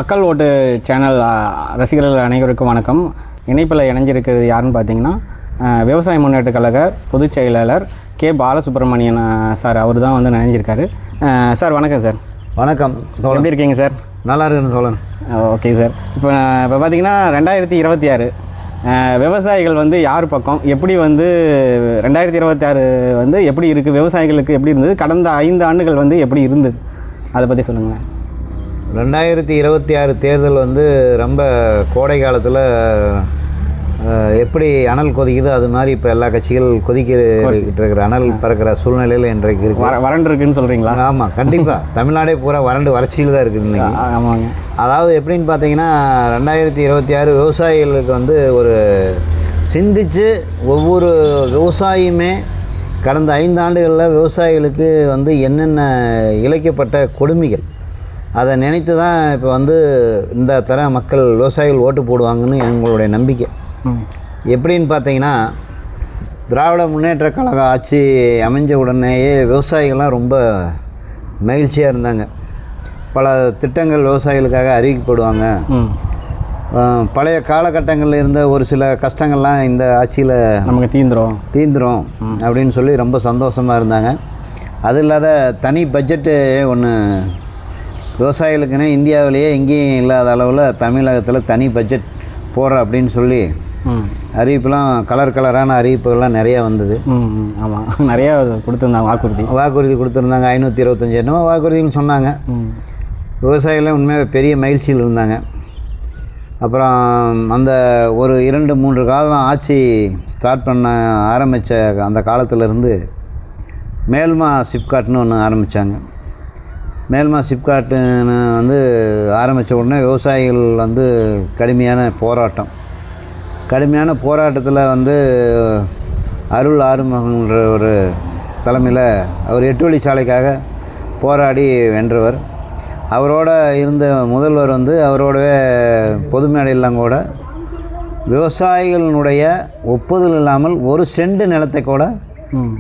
மக்கள் ஓட்டு சேனல் ரசிகர்கள் அனைவருக்கும் வணக்கம். இணைப்பில் இணைஞ்சிருக்கிறது யாருன்னு பார்த்தீங்கன்னா விவசாய முன்னேற்ற கழக பொதுச் செயலாளர் கே பாலசுப்ரமணியன் சார். அவர் தான் வந்து இணைஞ்சிருக்காரு. சார் வணக்கம் சார். வணக்கம். எப்படி இருக்கீங்க சார்? நல்லா இருக்குன்னு சொல்லுங்க. Okay sir. இப்போ பார்த்தீங்கன்னா 2026 விவசாயிகள் வந்து யார் பக்கம் எப்படி வந்து 2026 வந்து எப்படி இருக்குது, விவசாயிகளுக்கு எப்படி இருந்தது, கடந்த 5 ஆண்டுகள் வந்து எப்படி இருந்தது, அதை பற்றி சொல்லுங்கள். 2026 தேர்தல் வந்து ரொம்ப கோடை காலத்தில் எப்படி அனல் கொதிக்குது அது மாதிரி இப்போ எல்லா கட்சிகள் கொதிக்கிட்டு இருக்கிற அனல் பறக்கிற சூழ்நிலையில் இன்றைக்கு இருக்குது. வறண்டு இருக்குன்னு சொல்கிறீங்களா? ஆமாம், கண்டிப்பாக. தமிழ்நாடே பூரா வறட்சியில் தான் இருக்குது இன்றைக்கி. ஆமாங்க. அதாவது எப்படின்னு பார்த்தீங்கன்னா 2026 விவசாயிகளுக்கு வந்து ஒரு சிந்தித்து ஒவ்வொரு விவசாயியுமே கடந்த 5 ஆண்டுகளில் விவசாயிகளுக்கு வந்து என்னென்ன இழைக்கப்பட்ட கொடுமைகள் அதை நினைத்து தான் இப்போ வந்து இந்த தர மக்கள் விவசாயிகள் ஓட்டு போடுவாங்கன்னு எங்களுடைய நம்பிக்கை. எப்படின்னு பார்த்தீங்கன்னா திராவிட முன்னேற்ற கழக ஆட்சி அமைஞ்ச உடனேயே விவசாயிகள்லாம் ரொம்ப மகிழ்ச்சியாக இருந்தாங்க. பல திட்டங்கள் விவசாயிகளுக்காக அறிவிக்கப்படுவாங்க. பழைய காலகட்டங்களில் இருந்த ஒரு சில கஷ்டங்கள்லாம் இந்த ஆட்சியில் நமக்கு தீந்துரும் அப்படின்னு சொல்லி ரொம்ப சந்தோஷமாக இருந்தாங்க. அது இல்லாத தனி பட்ஜெட்டு ஒன்று விவசாயிகளுக்குன்னே இந்தியாவிலேயே எங்கேயும் இல்லாத அளவில் தமிழகத்தில் தனி பட்ஜெட் போடுற அப்படின்னு சொல்லி அறிவிப்புலாம் கலரான அறிவிப்புகள்லாம் நிறையா வந்தது. ஆமாம், நிறையா கொடுத்துருந்தாங்க. வாக்குறுதி கொடுத்துருந்தாங்க. 525 என்னமோ வாக்குறுதின்னு சொன்னாங்க. விவசாயிகளும் உண்மையாக பெரிய மகிழ்ச்சியில் இருந்தாங்க. அப்புறம் அந்த ஒரு 2-3 காலம் ஆட்சி ஸ்டார்ட் பண்ண ஆரம்பித்த அந்த காலத்திலேருந்து மேல்மா சிப்காட்னு ஒன்று ஆரம்பித்தாங்க. மேல்மா சிப்காட்டுன்னு வந்து ஆரம்பித்த உடனே விவசாயிகள் வந்து கடுமையான போராட்டத்தில் வந்து அருள் ஆறுமுகன்ற ஒரு தலைமையில் அவர் 8 வழிச்சாலைக்காக போராடி வென்றவர். அவரோட இருந்த முதல்வர் வந்து அவரோடவே பொது மேடையெல்லாம் கூட விவசாயிகளுடைய ஒப்புதல் இல்லாமல் ஒரு சென்ட் நிலத்தை கூட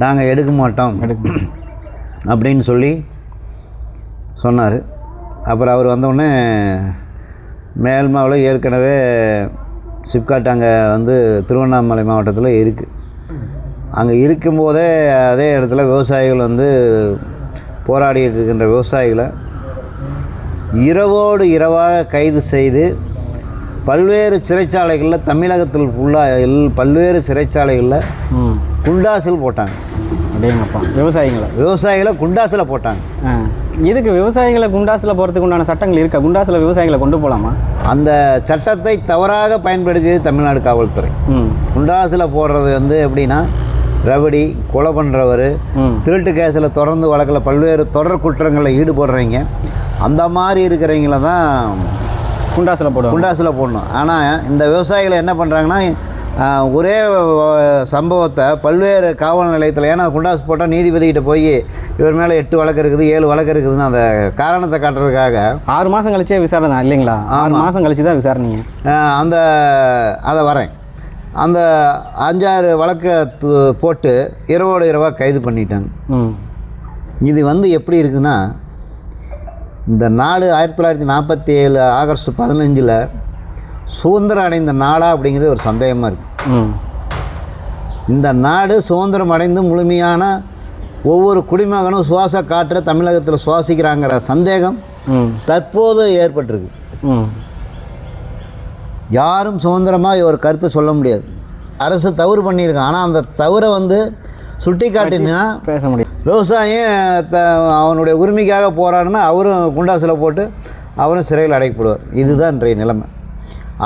நாங்கள் எடுக்க மாட்டோம் அப்படின்னு சொல்லி சொன்னார். அப்புறம் அவர் வந்தவுடனே மேல்மாவில் ஏற்கனவே சிப்காட் அங்கே வந்து திருவண்ணாமலை மாவட்டத்தில் இருக்குது. அங்கே இருக்கும்போதே அதே இடத்துல விவசாயிகள் வந்து போராடிட்டு இருக்கின்ற விவசாயிகளை இரவோடு இரவாக கைது செய்து பல்வேறு சிறைச்சாலைகளில் தமிழகத்தில் ஃபுல்லாக பல்வேறு சிறைச்சாலைகளில் குண்டாசில் போட்டாங்க. அப்படியேங்கப்பா, விவசாயிகளை குண்டாசில் போட்டாங்க. இதுக்கு விவசாயிகளை குண்டாசில் போகிறதுக்கு உண்டான சட்டங்கள் இருக்கா? குண்டாசில் விவசாயிகளை கொண்டு போகலாமா? அந்த சட்டத்தை தவறாக பயன்படுத்தியது தமிழ்நாடு காவல்துறை. குண்டாசில் போடுறது வந்து எப்படின்னா ரவுடி, கொலை பண்ணுறவர், திருட்டு கேஸில் தொடர்ந்து வழக்கில் பல்வேறு தொடர் குற்றங்களில் ஈடுபடுறீங்க, அந்த மாதிரி இருக்கிறவங்கள தான் குண்டாசில் போடணும். ஆனால் இந்த விவசாயிகளை என்ன பண்ணுறாங்கன்னா ஒரே சம்பவத்தை பல்வேறு காவல் நிலையத்தில், ஏன்னா குண்டாசு போட்டால் நீதிபதிக்கிட்ட போய் இவர் மேலே 8 வழக்கு இருக்குது 7 வழக்கு இருக்குதுன்னு அந்த காரணத்தை காட்டுறதுக்காக 6 மாதம் கழிச்சே விசாரணை தான் இல்லைங்களா? 6 மாதம் கழிச்சு தான் விசாரணைங்க. அதை வரேன். அந்த 5-6 வழக்கை போட்டு இரவோடு இரவாக கைது பண்ணிட்டாங்க. இது வந்து எப்படி இருக்குதுன்னா இந்த நாடு 1947 ஆகஸ்ட் 15 சுதந்திரம் அடைந்த நாடா அப்படிங்கிறது ஒரு சந்தேகமாக இருக்குது. இந்த நாடு சுதந்திரம் அடைந்து முழுமையான ஒவ்வொரு குடிமகனும் சுவாச காற்றை தமிழகத்தில் சுவாசிக்கிறாங்கிற சந்தேகம் தற்போது ஏற்பட்டிருக்கு. யாரும் சுதந்திரமாக ஒரு கருத்தை சொல்ல முடியாது. அரசு தவறு பண்ணியிருக்கான். ஆனால் அந்த தவறை வந்து சுட்டி காட்டினா பேச முடியும். விவசாயம் அவனுடைய உரிமைக்காக போராடினா அவரும் குண்டாசில் போட்டு அவரும் சிறையில் அடைக்கப்படுவார். இதுதான் இன்றைய நிலைமை.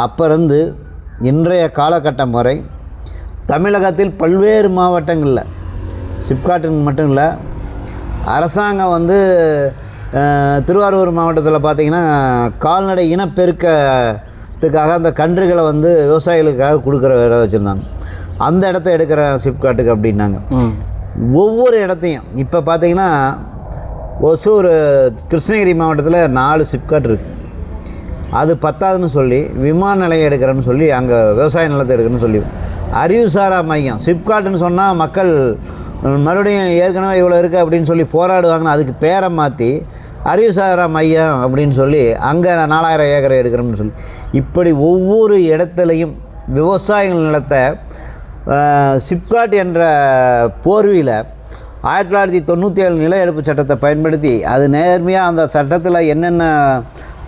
அப்போ இருந்து இன்றைய காலகட்டம் வரை தமிழகத்தில் பல்வேறு மாவட்டங்களில் சிப்காட்டுக்கு மட்டும் இல்லை, அரசாங்கம் வந்து திருவாரூர் மாவட்டத்தில் பார்த்திங்கன்னா கால்நடை இனப்பெருக்கத்துக்காக அந்த கன்றுகளை வந்து விவசாயிகளுக்காக கொடுக்குற இடம் வச்சுருந்தாங்க. அந்த இடத்த எடுக்கிற சிப்காட்டுக்கு அப்படின்னாங்க. ஒவ்வொரு இடத்தையும் இப்போ பார்த்திங்கன்னா ஒசூர் கிருஷ்ணகிரி மாவட்டத்தில் 4 சிப்காட் இருக்குது. அது பத்தாதுன்னு சொல்லி விமான நிலையம் எடுக்கிறேன்னு சொல்லி அங்கே விவசாய நிலத்தை எடுக்கிறேன்னு சொல்லி அறிவுசாரா மையம் சிப்காட்டுன்னு சொன்னால் மக்கள் மறுபடியும் ஏற்கனவே இவ்வளோ இருக்குது அப்படின்னு சொல்லி போராடுவாங்கன்னு அதுக்கு பேரை மாற்றி அறிவுசாரா மையம் அப்படின்னு சொல்லி அங்கே 4000 ஏக்கரை எடுக்கிறோம்னு சொல்லி இப்படி ஒவ்வொரு இடத்துலையும் விவசாயிகள் நிலத்தை சிப்காட் என்ற போர்வியில் 1997 நில எடுப்பு சட்டத்தை பயன்படுத்தி அது நேர்மையாக அந்த சட்டத்தில் என்னென்ன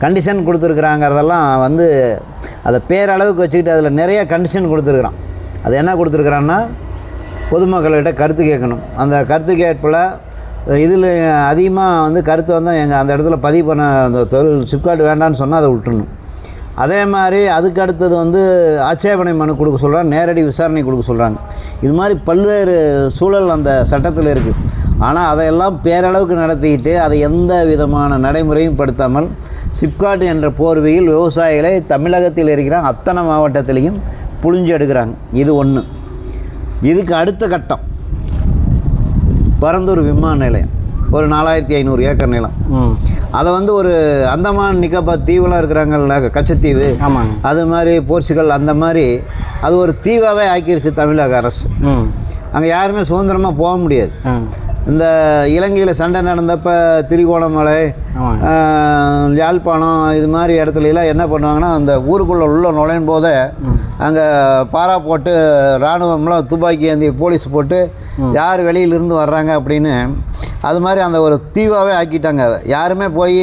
கண்டிஷன் கொடுத்துருக்குறாங்கிறதெல்லாம் வந்து அதை பேரளவுக்கு வச்சுக்கிட்டு அதில் நிறைய கண்டிஷன் கொடுத்துருக்குறான். அது என்ன கொடுத்துருக்குறான்னா பொதுமக்கள்கிட்ட கருத்து கேட்கணும். அந்த கருத்து கேட்பில் இதில் அதிகமாக வந்து கருத்து வந்தால் எங்கள் அந்த இடத்துல பதிவு பண்ண அந்த தொழில் சிப்காட் வேண்டான்னு சொன்னால் அதை விட்டுறணும். அதே மாதிரி அதுக்கு அடுத்தது வந்து ஆட்சேபனை மனு கொடுக்க சொல்கிறாங்க, நேரடி விசாரணை கொடுக்க சொல்கிறாங்க. இது மாதிரி பல்வேறு சூழல் அந்த சட்டத்தில் இருக்குது. ஆனால் அதையெல்லாம் பேரளவுக்கு நடத்திக்கிட்டு அதை எந்த விதமான நடைமுறையும் படுத்தாமல் சிப்காட் என்ற போர்வையில் விவசாயிகளை தமிழகத்தில் இருக்கிற அத்தனை மாவட்டத்திலையும் புழிஞ்சு எடுக்கிறாங்க. இது ஒன்று. இதுக்கு அடுத்த கட்டம் பரந்தூர் விமான நிலையம், ஒரு 4500 ஏக்கர் நிலம். அதை வந்து ஒரு அந்தமான் நிக்கோபார் தீவுலாம் இருக்கிறாங்கல்ல, கச்சத்தீவு, ஆமாங்க, அது மாதிரி போர்ச்சுகல், அந்த மாதிரி அது ஒரு தீவாகவே ஆக்கிருச்சு தமிழக அரசு. அங்கே யாருமே சுதந்திரமாக போக முடியாது. இந்த இலங்கையில் சண்டை நடந்தப்போ திரிகோணமலை, யாழ்ப்பாணம், இது மாதிரி இடத்துலலாம் என்ன பண்ணுவாங்கன்னா அந்த ஊருக்குள்ளே உள்ள நுழையும் போதே அங்கே பாரா போட்டு இராணுவம்லாம் துப்பாக்கி ஏந்தி போலீஸ் போட்டு யார் வெளியிலிருந்து வர்றாங்க அப்படின்னு அது மாதிரி அந்த ஒரு தீவாகவே ஆக்கிட்டாங்க. அதை யாருமே போய்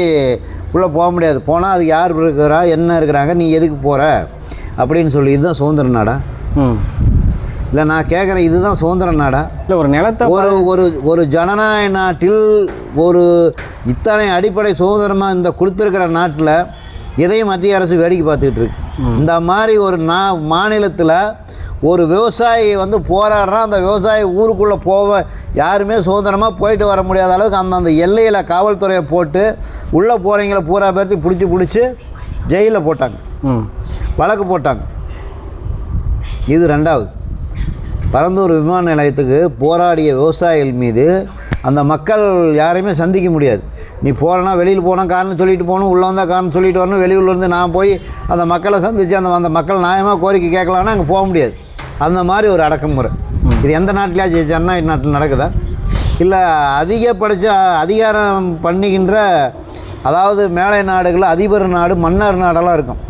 உள்ளே போக முடியாது. போனால் அதுக்கு யார் இருக்கிறா, என்ன இருக்கிறாங்க, நீ எதுக்கு போகிற அப்படின்னு சொல்லி. இதுதான் சுதந்திர நாடா? இல்லை, நான் கேட்குறேன், இதுதான் சுதந்திர நாடா? இல்லை, ஒரு நிலத்தை ஒரு ஜனநாயக நாட்டில் ஒரு இத்தனை அடிப்படை சுதந்திரமாக இந்த கொடுத்துருக்கிற நாட்டில் இதையும் மத்திய அரசு வேடிக்கை பார்த்துக்கிட்டு இருக்கு. இந்த மாதிரி ஒரு மாநிலத்தில் ஒரு விவசாயி வந்து போராடுறான். அந்த விவசாயி ஊருக்குள்ளே யாருமே சுதந்திரமாக போயிட்டு வர முடியாத அளவுக்கு அந்தந்த எல்லையில் காவல்துறையை போட்டு உள்ளே போகிறவங்கள பூரா பேர்த்து பிடிச்சி ஜெயிலில் போட்டாங்க, வழக்கு போட்டாங்க. இது ரெண்டாவது. பரந்தூர் விமான நிலையத்துக்கு போராடிய விவசாயிகள் மீது அந்த மக்கள் யாரையுமே சந்திக்க முடியாது. நீ போகிறனா வெளியில் போனால் காரணம் சொல்லிட்டு போகணும், உள்ளே வந்தால் காரணம் சொல்லிட்டு வரணும். வெளியூர்லேருந்து நான் போய் அந்த மக்களை சந்தித்து அந்த மக்கள் நியாயமாக கோரிக்கை கேட்கலான்னா அங்கே போக முடியாது. அந்த மாதிரி ஒரு அடக்குமுறை. இது எந்த நாட்டிலேயே ஜனநாயக நாட்டில் நடக்குதா? இல்லை அதிகப்படிச்ச அதிகாரம் பண்ணிக்கின்ற, அதாவது மேலை நாடுகளில் அதிபர் நாடு, மன்னர் நாடெல்லாம் இருக்கும்.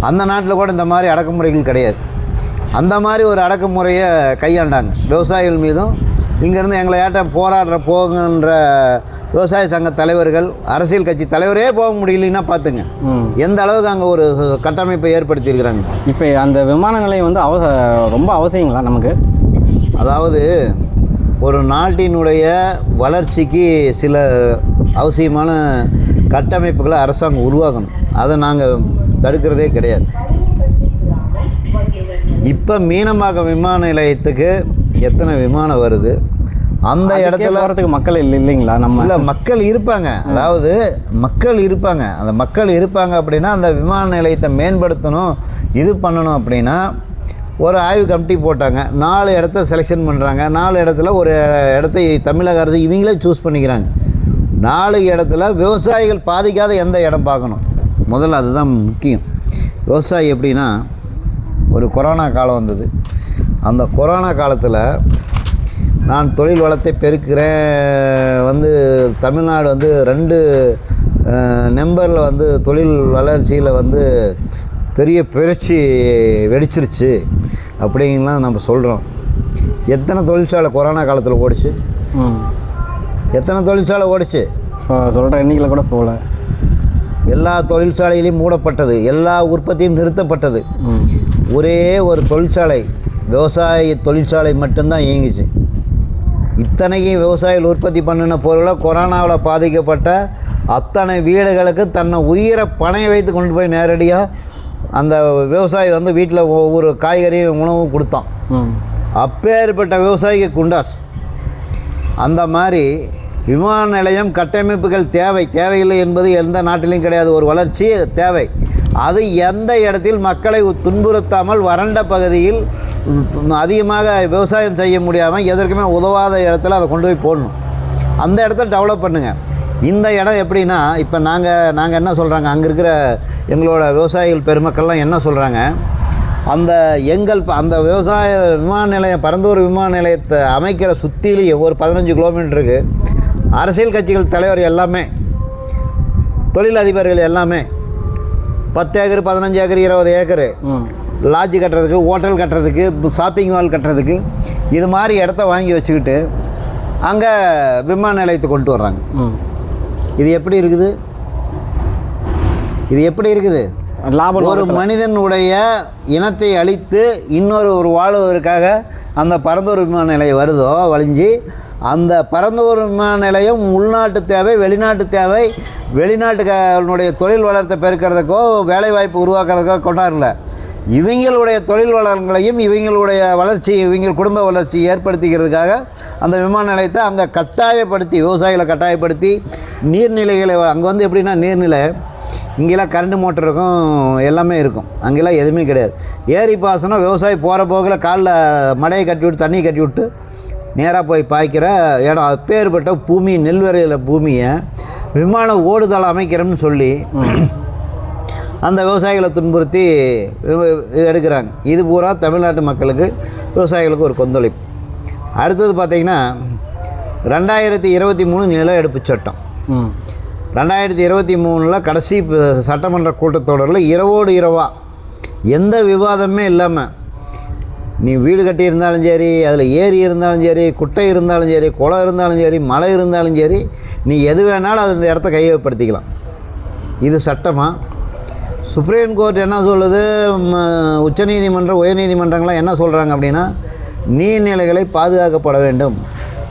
அந்த நாட்டில் கூட இந்த மாதிரி அடக்குமுறைகள் கிடையாது. அந்த மாதிரி ஒரு அடக்குமுறையை கையாண்டாங்க விவசாயிகள் மீதும். இங்கேருந்து எங்களை போராடுற போகின்ற விவசாய சங்க தலைவர்கள், அரசியல் கட்சி தலைவரே போக முடியலன்னா பார்த்துங்க எந்த அளவுக்கு அங்கே ஒரு கட்டமைப்பை ஏற்படுத்தியிருக்கிறாங்க. இப்போ அந்த விமான நிலையம் வந்து ரொம்ப அவசியங்களா நமக்கு? அதாவது ஒரு நாட்டினுடைய வளர்ச்சிக்கு சில அவசியமான கட்டமைப்புகளை அரசாங்கம் உருவாக்கணும். அதை நாங்கள் தடுக்கிறதே கிடையாது. இப்போ மீனம்பாக்கம் விமான நிலையத்துக்கு எத்தனை விமானம் வருது? அந்த இடத்துல வரதுக்கு மக்கள் இல்லைங்களா? நம்ம இல்லை, மக்கள் இருப்பாங்க. அதாவது மக்கள் இருப்பாங்க. அந்த மக்கள் இருப்பாங்க அப்படின்னா அந்த விமான நிலையத்தை மேம்படுத்தணும், இது பண்ணணும் அப்படின்னா ஒரு ஆய்வு கமிட்டி போட்டாங்க. 4 இடத்த செலெக்ஷன் பண்ணுறாங்க. 4 இடத்துல ஒரு இடத்தை தமிழக அரசு இவங்களே சூஸ் பண்ணிக்கிறாங்க. 4 இடத்துல விவசாயிகள் பாதிக்காத எந்த இடம் பார்க்கணும் முதல்ல, அதுதான் முக்கியம். விவசாயி எப்படின்னா, ஒரு கொரோனா காலம் வந்தது. அந்த கொரோனா காலத்தில் நான் தொழில் வளத்தை பெருக்கிறேன் வந்து தமிழ்நாடு வந்து 2 நம்பரில் வந்து தொழில் வளர்ச்சியில் வந்து பெரிய புரட்சி வெடிச்சிருச்சு அப்படிங்கலாம் நம்ம சொல்கிறோம். எத்தனை தொழிற்சாலை கொரோனா காலத்தில் ஓடிச்சு? எத்தனை தொழிற்சாலை ஓடிச்சு? சொல்கிற எண்ணிக்கையில் கூட போகல. எல்லா தொழிற்சாலையிலையும் மூடப்பட்டது, எல்லா உற்பத்தியும் நிறுத்தப்பட்டது. ஒரே ஒரு தொழிற்சாலை, விவசாய தொழிற்சாலை மட்டும்தான் இயங்குச்சு. இத்தனைக்கும் விவசாயிகள் உற்பத்தி பண்ணின பொருளை கொரோனாவில் பாதிக்கப்பட்ட அத்தனை வீடுகளுக்கு தன்னை உயிரை பணைய வைத்து கொண்டு போய் நேரடியாக அந்த விவசாயி வந்து வீட்டில் ஒவ்வொரு காய்கறியும் உணவும் கொடுத்தான். அப்பேற்பட்ட விவசாயிக்கு குண்டாஸ். அந்த மாதிரி விமான நிலையம் கட்டமைப்புகள் தேவையில்லை என்பது எந்த நாட்டிலையும் கிடையாது. ஒரு வளர்ச்சி தேவை. அது எந்த இடத்தில் மக்களை துன்புறுத்தாமல் வறண்ட பகுதியில் அதிகமாக விவசாயம் செய்ய முடியாமல் எதற்குமே உதவாத இடத்துல அதை கொண்டு போய் போடணும். அந்த இடத்த டெவலப் பண்ணுங்கள். இந்த இடம் எப்படின்னா, இப்போ நாங்கள் என்ன சொல்கிறாங்க, அங்கே இருக்கிற எங்களோட விவசாயிகள் பெருமக்கள்லாம் என்ன சொல்கிறாங்க, அந்த விவசாய விமான நிலையம், பரந்தூர் விமான நிலையத்தை அமைக்கிற சுற்றிலேயே ஒரு 15 கிலோமீட்டருக்கு அரசியல் கட்சிகள் தலைவர் எல்லாமே தொழிலதிபர்கள் எல்லாமே 10 ஏக்கர் 15 ஏக்கர் 20 ஏக்கரு லாட்ஜ் கட்டுறதுக்கு, ஹோட்டல் கட்டுறதுக்கு, ஷாப்பிங் மால் கட்டுறதுக்கு இது மாதிரி இடத்த வாங்கி வச்சுக்கிட்டு அங்கே விமான நிலையத்தை கொண்டு வர்றாங்க. இது எப்படி இருக்குது? இது எப்படி இருக்குது? லாபம். ஒரு மனிதனுடைய இனத்தை அழித்து ஒரு வாழ்வதற்காக அந்த பரந்தூர் விமான நிலையம் வருதோ வழிஞ்சி, அந்த பரந்தூர் விமான நிலையம் உள்நாட்டு தேவை, வெளிநாட்டு தேவை, வெளிநாட்டுடைய தொழில் வளர்த்தை பெருக்கிறதுக்கோ வேலைவாய்ப்பு உருவாக்குறதுக்கோ கொண்டாடல. இவங்களுடைய தொழில் வளங்களையும் இவங்களுடைய வளர்ச்சி, இவங்க குடும்ப வளர்ச்சி ஏற்படுத்திக்கிறதுக்காக அந்த விமான நிலையத்தை அங்கே கட்டாயப்படுத்தி, விவசாயிகளை கட்டாயப்படுத்தி நீர்நிலைகளை அங்கே வந்து எப்படின்னா நீர்நிலை இங்கெல்லாம் கரண்ட் மோட்டர் இருக்கும், எல்லாமே இருக்கும். அங்கெல்லாம் எதுவுமே கிடையாது. ஏரி பாசனம் விவசாயி போகிற போக்கில் காலில் மடையை கட்டி விட்டு தண்ணி கட்டி விட்டு நேராக போய் பாய்க்கிற இடம். அப்பேற்பட்ட பூமி, நெல் விரையில பூமியை விமான ஓடுதளம் அமைக்கிறோம்னு சொல்லி அந்த விவசாயிகளை துன்புறுத்தி எடுக்கிறாங்க. இது பூரா தமிழ்நாட்டு மக்களுக்கு, விவசாயிகளுக்கு ஒரு கொந்தளிப்பு. அடுத்தது பார்த்திங்கன்னா 2023 நில எடுப்பு சட்டம். 2023 கடைசி சட்டமன்ற கூட்டத்தொடரில் இரவோடு இரவாக எந்த விவாதமே இல்லாமல், நீ வீடு கட்டி இருந்தாலும் சரி, அதில் ஏரி இருந்தாலும் சரி, குட்டை இருந்தாலும் சரி, குளம் இருந்தாலும் சரி, மலை இருந்தாலும் சரி, நீ எது வேணாலும் அது அந்த இடத்த கையகப்படுத்திக்கலாம். இது சட்டமாக சுப்ரீம் கோர்ட் என்ன சொல்லுது, உச்சநீதிமன்றம், உயர்நீதிமன்றங்கள்லாம் என்ன சொல்கிறாங்க அப்படின்னா, நீர்நிலைகளை பாதுகாக்கப்பட வேண்டும்.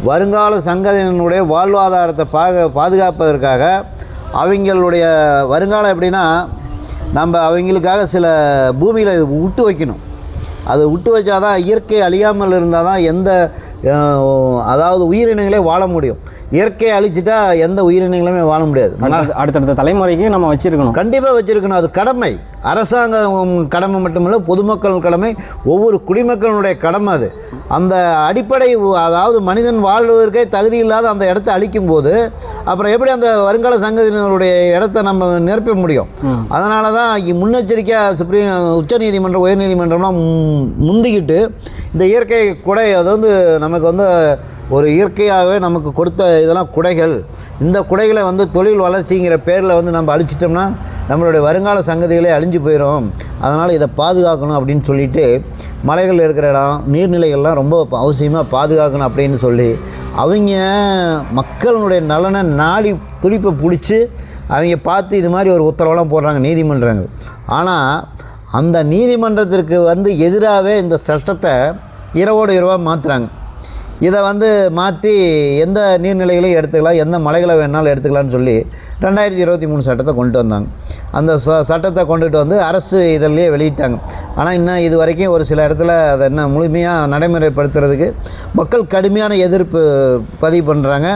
வருங்கால சங்கதியினுடைய வாழ்வாதாரத்தை பாதுகாப்பதற்காக அவங்களுடைய வருங்காலம் எப்படின்னா, நம்ம அவங்களுக்காக சில பூமியில் விட்டு வைக்கணும். அதை விட்டு வச்சாதான் இயற்கை அழியாமல் இருந்தால் தான் அதாவது உயிரினங்களே வாழ முடியும். இயற்கையை அழிச்சிட்டா எந்த உயிரினங்களுமே வாழ முடியாது. அடுத்தடுத்த தலைமுறைக்கு நம்ம வச்சுருக்கணும், கண்டிப்பாக வச்சுருக்கணும். அது கடமை, அரசாங்கம் கடமை மட்டுமில்லை, பொதுமக்கள் கடமை, ஒவ்வொரு குடிமக்களுடைய கடமை அது. அந்த அடிப்படை, அதாவது மனிதன் வாழ்வதற்கே தகுதி இல்லாத அந்த இடத்த அழிக்கும் போது அப்புறம் எப்படி அந்த வருங்கால சங்கதியினருடைய இடத்த நம்ம நிரப்ப முடியும்? அதனால தான் முன்னெச்சரிக்கையாக உச்சநீதிமன்றம், உயர்நீதிமன்றம்லாம் முந்திக்கிட்டு இந்த இயற்கை குடை, அது வந்து நமக்கு வந்து ஒரு இயற்கையாகவே நமக்கு கொடுத்த இதெல்லாம் குடைகள், இந்த குடைகளை வந்து தொழில் வளர்ச்சிங்கிற பேரில் வந்து நம்ம அழிச்சிட்டோம்னா நம்மளுடைய வருங்கால சங்கதிகளே அழிஞ்சு போயிடும். அதனால் இதை பாதுகாக்கணும் அப்படின்னு சொல்லிட்டு மலைகள் இருக்கிற இடம், நீர்நிலைகள்லாம் ரொம்ப அவசியமாக பாதுகாக்கணும் அப்படின்னு சொல்லி அவங்க மக்களுடைய நலனை நாடி துடிப்பை பிடிச்சி அவங்க பார்த்து இது மாதிரி ஒரு உத்தரவெல்லாம் போடுறாங்க நீதிமன்றங்கள். ஆனால் அந்த நீதிமன்றத்திற்கு வந்து எதிராகவே இந்த சட்டத்தை இரவோடு இரவாக மாற்றுறாங்க. இதை வந்து மாற்றி எந்த நீர்நிலைகளையும் எடுத்துக்கலாம், எந்த மலைகளை வேணாலும் எடுத்துக்கலாம்னு சொல்லி 2023 சட்டத்தை கொண்டு வந்தாங்க. அந்த சட்டத்தை கொண்டுட்டு வந்து அரசு இதழ்லையே வெளியிட்டாங்க. ஆனால் இன்னும் இது வரைக்கும் ஒரு சில இடத்துல அதை என்ன முழுமையாக நடைமுறைப்படுத்துறதுக்கு மக்கள் கடுமையான எதிர்ப்பு பதிவு பண்ணுறாங்க.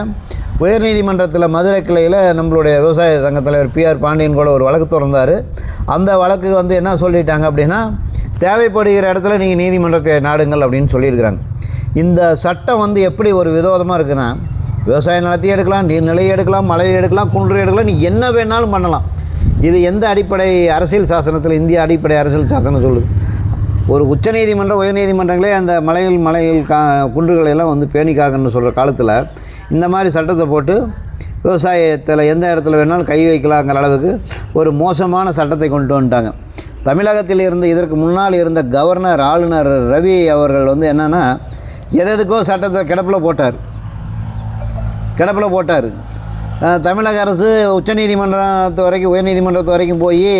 உயர்நீதிமன்றத்தில் மதுரை கிளையில் நம்மளுடைய விவசாய சங்க தலைவர் PR பாண்டியன் கூட ஒரு வழக்கு திறந்தார். அந்த வழக்கு வந்து என்ன சொல்லிட்டாங்க அப்படின்னா, தேவைப்படுகிற இடத்துல நீங்கள் நீதிமன்றத்தை நாடுங்கள் அப்படின்னு சொல்லியிருக்கிறாங்க. இந்த சட்டம் வந்து எப்படி ஒரு விரோதமாக இருக்குன்னா, விவசாய நிலத்தையும் எடுக்கலாம், நீர்நிலையை எடுக்கலாம், மலையை எடுக்கலாம், குன்று எடுக்கலாம், நீ என்ன வேணாலும் பண்ணலாம். இது எந்த அடிப்படை அரசியல் சாசனத்தில், இந்திய அடிப்படை அரசியல் சாசனம் சொல்லுது? ஒரு உச்சநீதிமன்றம், உயர்நீதிமன்றங்களே அந்த மலைகள் குன்றுகளை எல்லாம் வந்து பேணிக்காகன்னு சொல்கிற காலத்தில் இந்த மாதிரி சட்டத்தை போட்டு விவசாயத்தில் எந்த இடத்துல வேணாலும் கை வைக்கலாங்கிற அளவுக்கு ஒரு மோசமான சட்டத்தை கொண்டு வந்துட்டாங்க. தமிழகத்தில் இருந்து இதற்கு முன்னால் இருந்த கவர்னர், ஆளுநர் ரவி அவர்கள் வந்து என்னென்னா, எதுக்கோ சட்டத்தை கிடப்பில் போட்டார். தமிழக அரசு உச்சநீதிமன்றத்து வரைக்கும், உயர்நீதிமன்றத்து வரைக்கும் போய்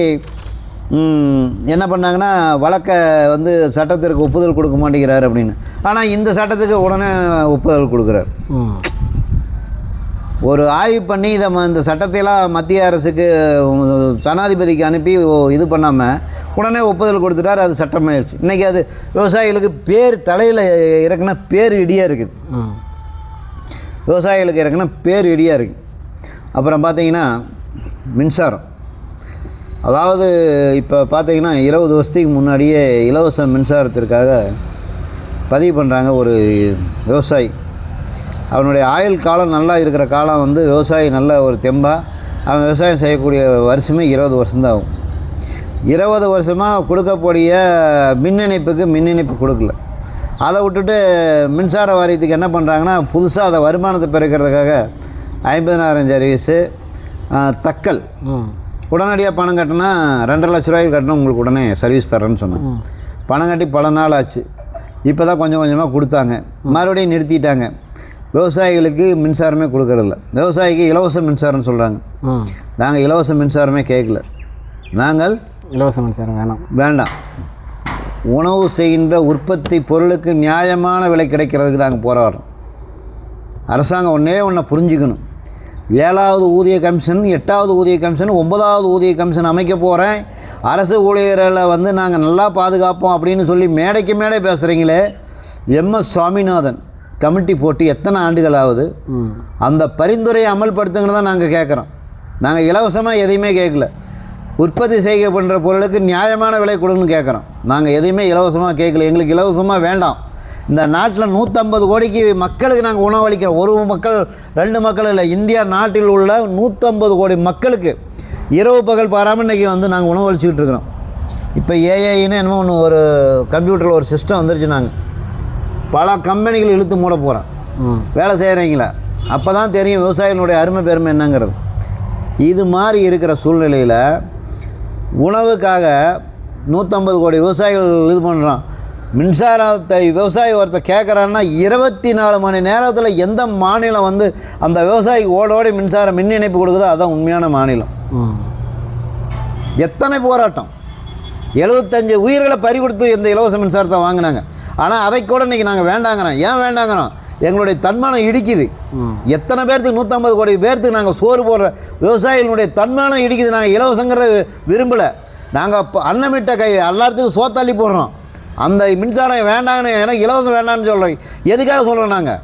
என்ன பண்ணாங்கன்னா, வழக்கை வந்து சட்டத்திற்கு ஒப்புதல் கொடுக்க மாட்டேங்கிறார் அப்படின்னு. ஆனால் இந்த சட்டத்துக்கு உடனே ஒப்புதல் கொடுக்குறார். ஒரு ஆய்வு பண்ணி இந்த சட்டத்தையெல்லாம் மத்திய அரசுக்கு, ஜனாதிபதிக்கு அனுப்பி இது பண்ணாமல் உடனே ஒப்புதல் கொடுத்துட்டார். அது சட்டமாயிடுச்சு. இன்றைக்கி அது விவசாயிகளுக்கு தலையில் இறக்குனா பேர் இடியாக இருக்குது. விவசாயிகளுக்கு இறக்குனா பேர் இடியாக இருக்குது. அப்புறம் பார்த்திங்கன்னா மின்சாரம், அதாவது இப்போ பார்த்திங்கன்னா 20 வருஷத்துக்கு முன்னாடியே இலவச மின்சாரத்திற்காக பதிவு பண்ணுறாங்க ஒரு விவசாயி. அவனுடைய ஆயுள் காலம் நல்லா இருக்கிற காலம் வந்து விவசாயி நல்ல ஒரு தெம்பாக அவன் விவசாயம் செய்யக்கூடிய வருஷமே 20 வருஷம்தான் ஆகும். 20 வருஷமாக கொடுக்கக்கூடிய மின் இணைப்பு கொடுக்கல. அதை விட்டுட்டு மின்சார வாரியத்துக்கு என்ன பண்ணுறாங்கன்னா, புதுசாக அதை வருமானத்தை பெருக்கிறதுக்காக 50,000 சர்வீஸு, தக்கல் உடனடியாக பணம் கட்டினா 2.5 லட்ச ரூபாய்க்கு கட்டினா உங்களுக்கு உடனே சர்வீஸ் தரேன்னு சொன்னேன். பணம் கட்டி பல நாள் ஆச்சு. இப்போ தான் கொஞ்சம் கொஞ்சமாக கொடுத்தாங்க, மறுபடியும் நிறுத்திட்டாங்க. விவசாயிகளுக்கு மின்சாரமே கொடுக்கறதில்ல. விவசாயிக்கு இலவச மின்சாரம்னு சொல்கிறாங்க. நாங்கள் இலவச மின்சாரமே கேட்கல. நாங்கள் இலவச மின்சாரம் வேண்டாம். உணவு செய்கின்ற உற்பத்தி பொருளுக்கு நியாயமான விலை கிடைக்கிறதுக்கு நாங்கள் போராடுறோம். அரசாங்கம் ஒன்றை புரிஞ்சுக்கணும். 7வது ஊதிய கமிஷன், 8வது ஊதிய கமிஷன், 9வது ஊதிய கமிஷன் அமைக்க போகிறேன், அரசு ஊழியர்களை வந்து நாங்கள் நல்லா பாதுகாப்போம் அப்படின்னு சொல்லி மேடைக்கு மேடை பேசுகிறீங்களே. MS சுவாமிநாதன் கமிட்டி போட்டு எத்தனை ஆண்டுகள் ஆகுது? அந்த பரிந்துரையை அமல்படுத்துங்கன்னு தான் நாங்கள் கேட்குறோம். நாங்கள் இலவசமாக எதையுமே கேட்கல. உற்பத்தி செய்யப்படுற பொருளுக்கு நியாயமான விலை கொடுங்கன்னு கேட்குறோம். நாங்கள் எதையுமே இலவசமாக கேட்கல. எங்களுக்கு இலவசமாக வேண்டாம். இந்த நாட்டில் 150 கோடிக்கு மக்களுக்கு நாங்கள் உணவளிக்கிறோம். ஒரு மக்கள் 2 மக்கள் இல்லை, இந்தியா நாட்டில் உள்ள 150 கோடி மக்களுக்கு இரவு பகல் பாராமல் இன்றைக்கி வந்து நாங்கள் உணவளிச்சுக்கிட்டு இருக்கிறோம். இப்போ ஏஐன்னு என்னமோ ஒன்று ஒரு கம்ப்யூட்டரில் ஒரு சிஸ்டம் வந்துருச்சு. நாங்கள் பல கம்பெனிகள் இழுத்து மூட போகிறோம். வேலை செய்கிறீங்களா? அப்போ தான் தெரியும் விவசாயிகளுடைய அருமை பெருமை என்னங்கிறது. இது மாதிரி இருக்கிற சூழ்நிலையில் உணவுக்காக 150 கோடி விவசாயிகள் இது பண்ணுறோம். மின்சாரத்தை விவசாயி ஒருத்தர் கேட்குறான்னா 24 மணி நேரத்தில் எந்த மாநிலம் வந்து அந்த விவசாயிக்கு ஓடோடி மின் இணைப்பு கொடுக்குதோ அதுதான் உண்மையான மாநிலம். எத்தனை போராட்டம், 75 உயிர்களை பறி கொடுத்து இந்த இலவச மின்சாரத்தை வாங்கினாங்க. ஆனால் அதை கூட இன்றைக்கி நாங்கள் வேண்டாங்கிறோம். ஏன் வேண்டாங்கிறோம்? எங்களுடைய தன்மானம் இடிக்குது. எத்தனை பேர்த்துக்கு 150 கோடி பேர்த்துக்கு நாங்கள் சோறு போடுற விவசாயிகளுடைய தன்மானம் இடிக்குது. நாங்கள் இலவசங்கிறத விரும்பலை. நாங்கள் அன்னமிட்ட கை எல்லாத்துக்கும் சோத்தள்ளி போடுறோம். அந்த மின்சாரம் வேண்டாங்கன்னு, எனக்கு இலவசம் வேண்டாம்னு சொல்கிறோம். எதுக்காக சொல்கிறோம்? நாங்கள்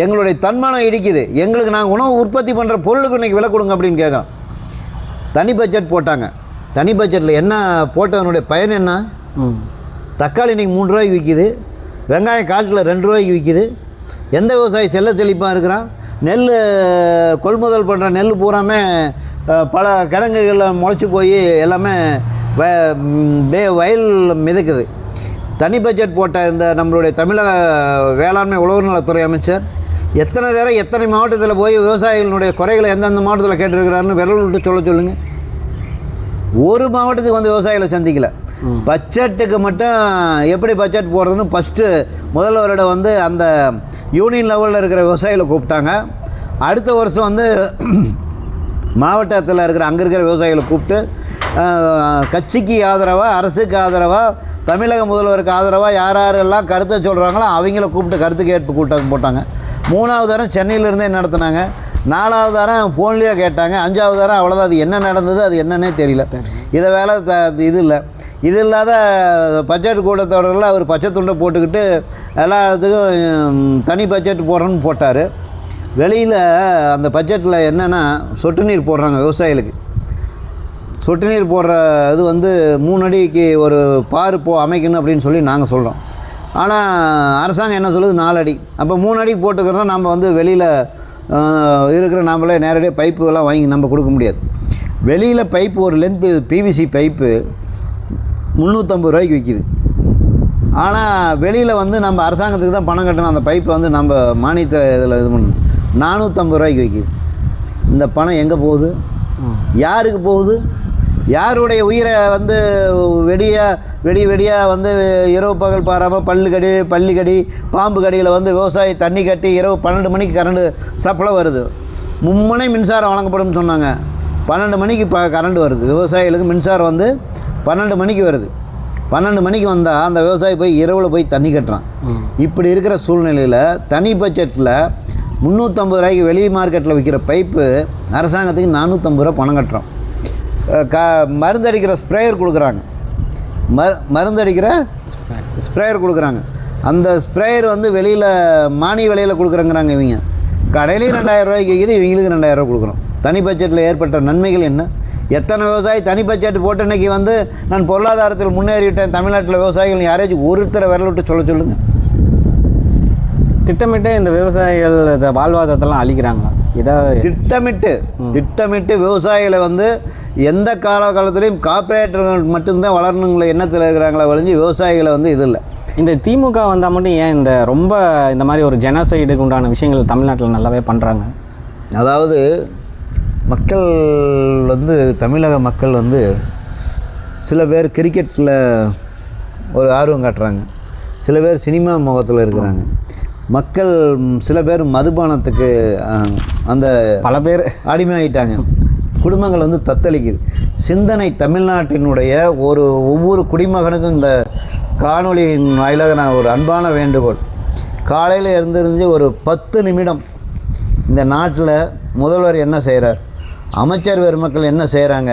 எங்களுடைய தன்மானம் இடிக்குது. எங்களுக்கு நாங்கள் உணவு உற்பத்தி பண்ணுற பொருளுக்கு இன்றைக்கி விலை கொடுங்க அப்படின்னு கேட்குறோம். தனி பட்ஜெட் போட்டாங்க. தனி பட்ஜெட்டில் என்ன போட்டதனுடைய பயன் என்ன? தக்காளி இன்றைக்கி 3 ரூபாய்க்கு விற்கிது. வெங்காயம் 1/4 கிலோ 2 ரூபாய்க்கு விற்கிது. எந்த விவசாயி செழிப்பாக இருக்கிறான்? நெல் கொள்முதல் பண்ணுற நெல் பூராமே பல கிடங்குகளில் முளைச்சி போய் எல்லாமே வயல் மிதக்குது. தனி பட்ஜெட் போட்ட இந்த நம்மளுடைய தமிழக வேளாண்மை உழவர் நலத்துறை அமைச்சர் எத்தனை தடவை எத்தனை மாவட்டத்தில் போய் விவசாயிகளுடைய குறைகளை எந்தெந்த மாவட்டத்தில் கேட்டிருக்கிறாருன்னு விரல் விட்டு சொல்லுங்கள். ஒரு மாவட்டத்துக்கு வந்து விவசாயிகளை சந்திக்கலை. பட்ஜெட்டுக்கு மட்டும் எப்படி பட்ஜெட் போடுறதுன்னு முதல்வரிடம் வந்து அந்த யூனியன் லெவலில் இருக்கிற விவசாயிகளை கூப்பிட்டாங்க. அடுத்த வருஷம் வந்து மாவட்டத்தில் அங்கே இருக்கிற விவசாயிகளை கூப்பிட்டு கட்சிக்கு ஆதரவாக, அரசுக்கு ஆதரவாக, தமிழக முதல்வருக்கு ஆதரவாக யாரெல்லாம் கருத்தை சொல்கிறாங்களோ அவங்கள கூப்பிட்டு கருத்து கேட்பு கூட்டம் போட்டாங்க. 3வது தரம் சென்னையிலேருந்தே நடத்தினாங்க. 4வது தரம் ஃபோன்லேயே கேட்டாங்க. 5வது தரம் அவ்வளோதான். அது என்ன நடந்தது, அது என்னன்னே தெரியல. இதை வேலை இது இல்லை. இது இல்லாத பட்ஜெட் கூட்டத்தொடரில் அவர் பச்சை துண்டை போட்டுக்கிட்டு எல்லாத்துக்கும் தனி பட்ஜெட் போடுறோன்னு போட்டார். வெளியில் அந்த பட்ஜெட்டில் என்னென்னா சொட்டு நீர் போடுறாங்க விவசாயிகளுக்கு. சொட்டு நீர் போடுற இது வந்து 3 அடிக்கு ஒரு பாரு அமைக்கணும் அப்படின்னு சொல்லி நாங்கள் சொல்கிறோம். ஆனால் அரசாங்கம் என்ன சொல்லுது? 4 அடி. அப்போ 3 அடிக்கு போட்டுக்கிறோம். நம்ம வந்து வெளியில் இருக்கிற நம்மளே நேரடியாக பைப்புகள்லாம் வாங்கி நம்ம கொடுக்க முடியாது. வெளியில் பைப்பு ஒரு லென்த்து PVC பைப்பு 350 ரூபாய்க்கு விற்கிது. ஆனால் வெளியில் வந்து நம்ம அரசாங்கத்துக்கு தான் பணம் கட்டணும். அந்த பைப்பை வந்து நம்ம மானியத்தை இதில் இது பண்ணணும். 450 ரூபாய்க்கு விற்கிது. இந்த பணம் எங்கே போகுது? யாருக்கு போகுது? யாருடைய உயிரை வந்து வெடியாக வந்து இரவு பகல் பாராமல் பள்ளி கடி பாம்பு கடியில் வந்து விவசாயி தண்ணி கட்டி இரவு 12 மணிக்கு கரண்டு சப்ளை வருது. மும்முனை மின்சாரம் வழங்கப்படும் சொன்னாங்க. 12 மணிக்கு கரண்ட் வருது. விவசாயிகளுக்கு மின்சாரம் வந்து 12 மணிக்கு வருது. 12 மணிக்கு வந்தால் அந்த விவசாயி போய் இரவில் போய் தண்ணி கட்டுறான். இப்படி இருக்கிற சூழ்நிலையில் தனி பட்ஜெட்டில் 350 ரூபாய்க்கு வெளி மார்க்கெட்டில் விற்கிற பைப்பு அரசாங்கத்துக்கு 450 ரூபா பணம் கட்டுறோம். மருந்தடிக்கிற ஸ்ப்ரேயர் கொடுக்குறாங்க. மருந்தடிக்கிற ஸ்ப்ரேயர் கொடுக்குறாங்க. அந்த ஸ்ப்ரேயர் வந்து வெளியில் மானிய விலையில் கொடுக்குறேங்கிறாங்க. இவங்க கடையிலையும் 2000 ரூபாய்க்கு விற்கிது, இவங்களுக்கு 2000 ரூபா கொடுக்குறோம். தனி பட்ஜெட்டில் ஏற்பட்ட நன்மைகள் என்ன? எத்தனை விவசாயி தனி பட்ஜெட் போட்டு இன்றைக்கி வந்து நான் பொருளாதாரத்தில் முன்னேறிவிட்டேன் தமிழ்நாட்டில் விவசாயிகள் யாராச்சும் ஒருத்தரை விரல் விட்டு சொல்லுங்கள். திட்டமிட்டு இந்த விவசாயிகள் வாழ்வாதாரத்தெல்லாம் அழிக்கிறாங்களா? இதை திட்டமிட்டு விவசாயிகளை வந்து எந்த காலத்துலேயும் கார்பரேட்டர்கள் மட்டும்தான் வளரணுங்கள எண்ணத்தில் இருக்கிறாங்களா வழிஞ்சு விவசாயிகளை வந்து இது இல்லை. இந்த திமுக வந்தால் மட்டும் ஏன் இந்த ரொம்ப இந்த மாதிரி ஒரு ஜெனோசைடுக்கு உண்டான விஷயங்கள் தமிழ்நாட்டில் நல்லாவே பண்ணுறாங்க? அதாவது மக்கள் வந்து தமிழக மக்கள் வந்து சில பேர் கிரிக்கெட்டில் ஒரு ஆர்வம் காட்டுறாங்க, சில பேர் சினிமா முகத்தில் இருக்கிறாங்க, மக்கள் சில பேர் மதுபானத்துக்கு அந்த பல பேர் அடிமையாயிட்டாங்க. குடும்பங்கள் வந்து தத்தளிக்குது. சிந்தனை தமிழ்நாட்டினுடைய ஒவ்வொரு குடிமகனுக்கும் இந்த காணொளியின் வாயிலாக நான் ஒரு அன்பான வேண்டுகோள், காலையில் இருந்திருந்து ஒரு 10 நிமிடம் இந்த நாட்டில் முதல்வர் என்ன செய்கிறார், அமைச்சர் பெருமக்கள் என்ன செய்கிறாங்க,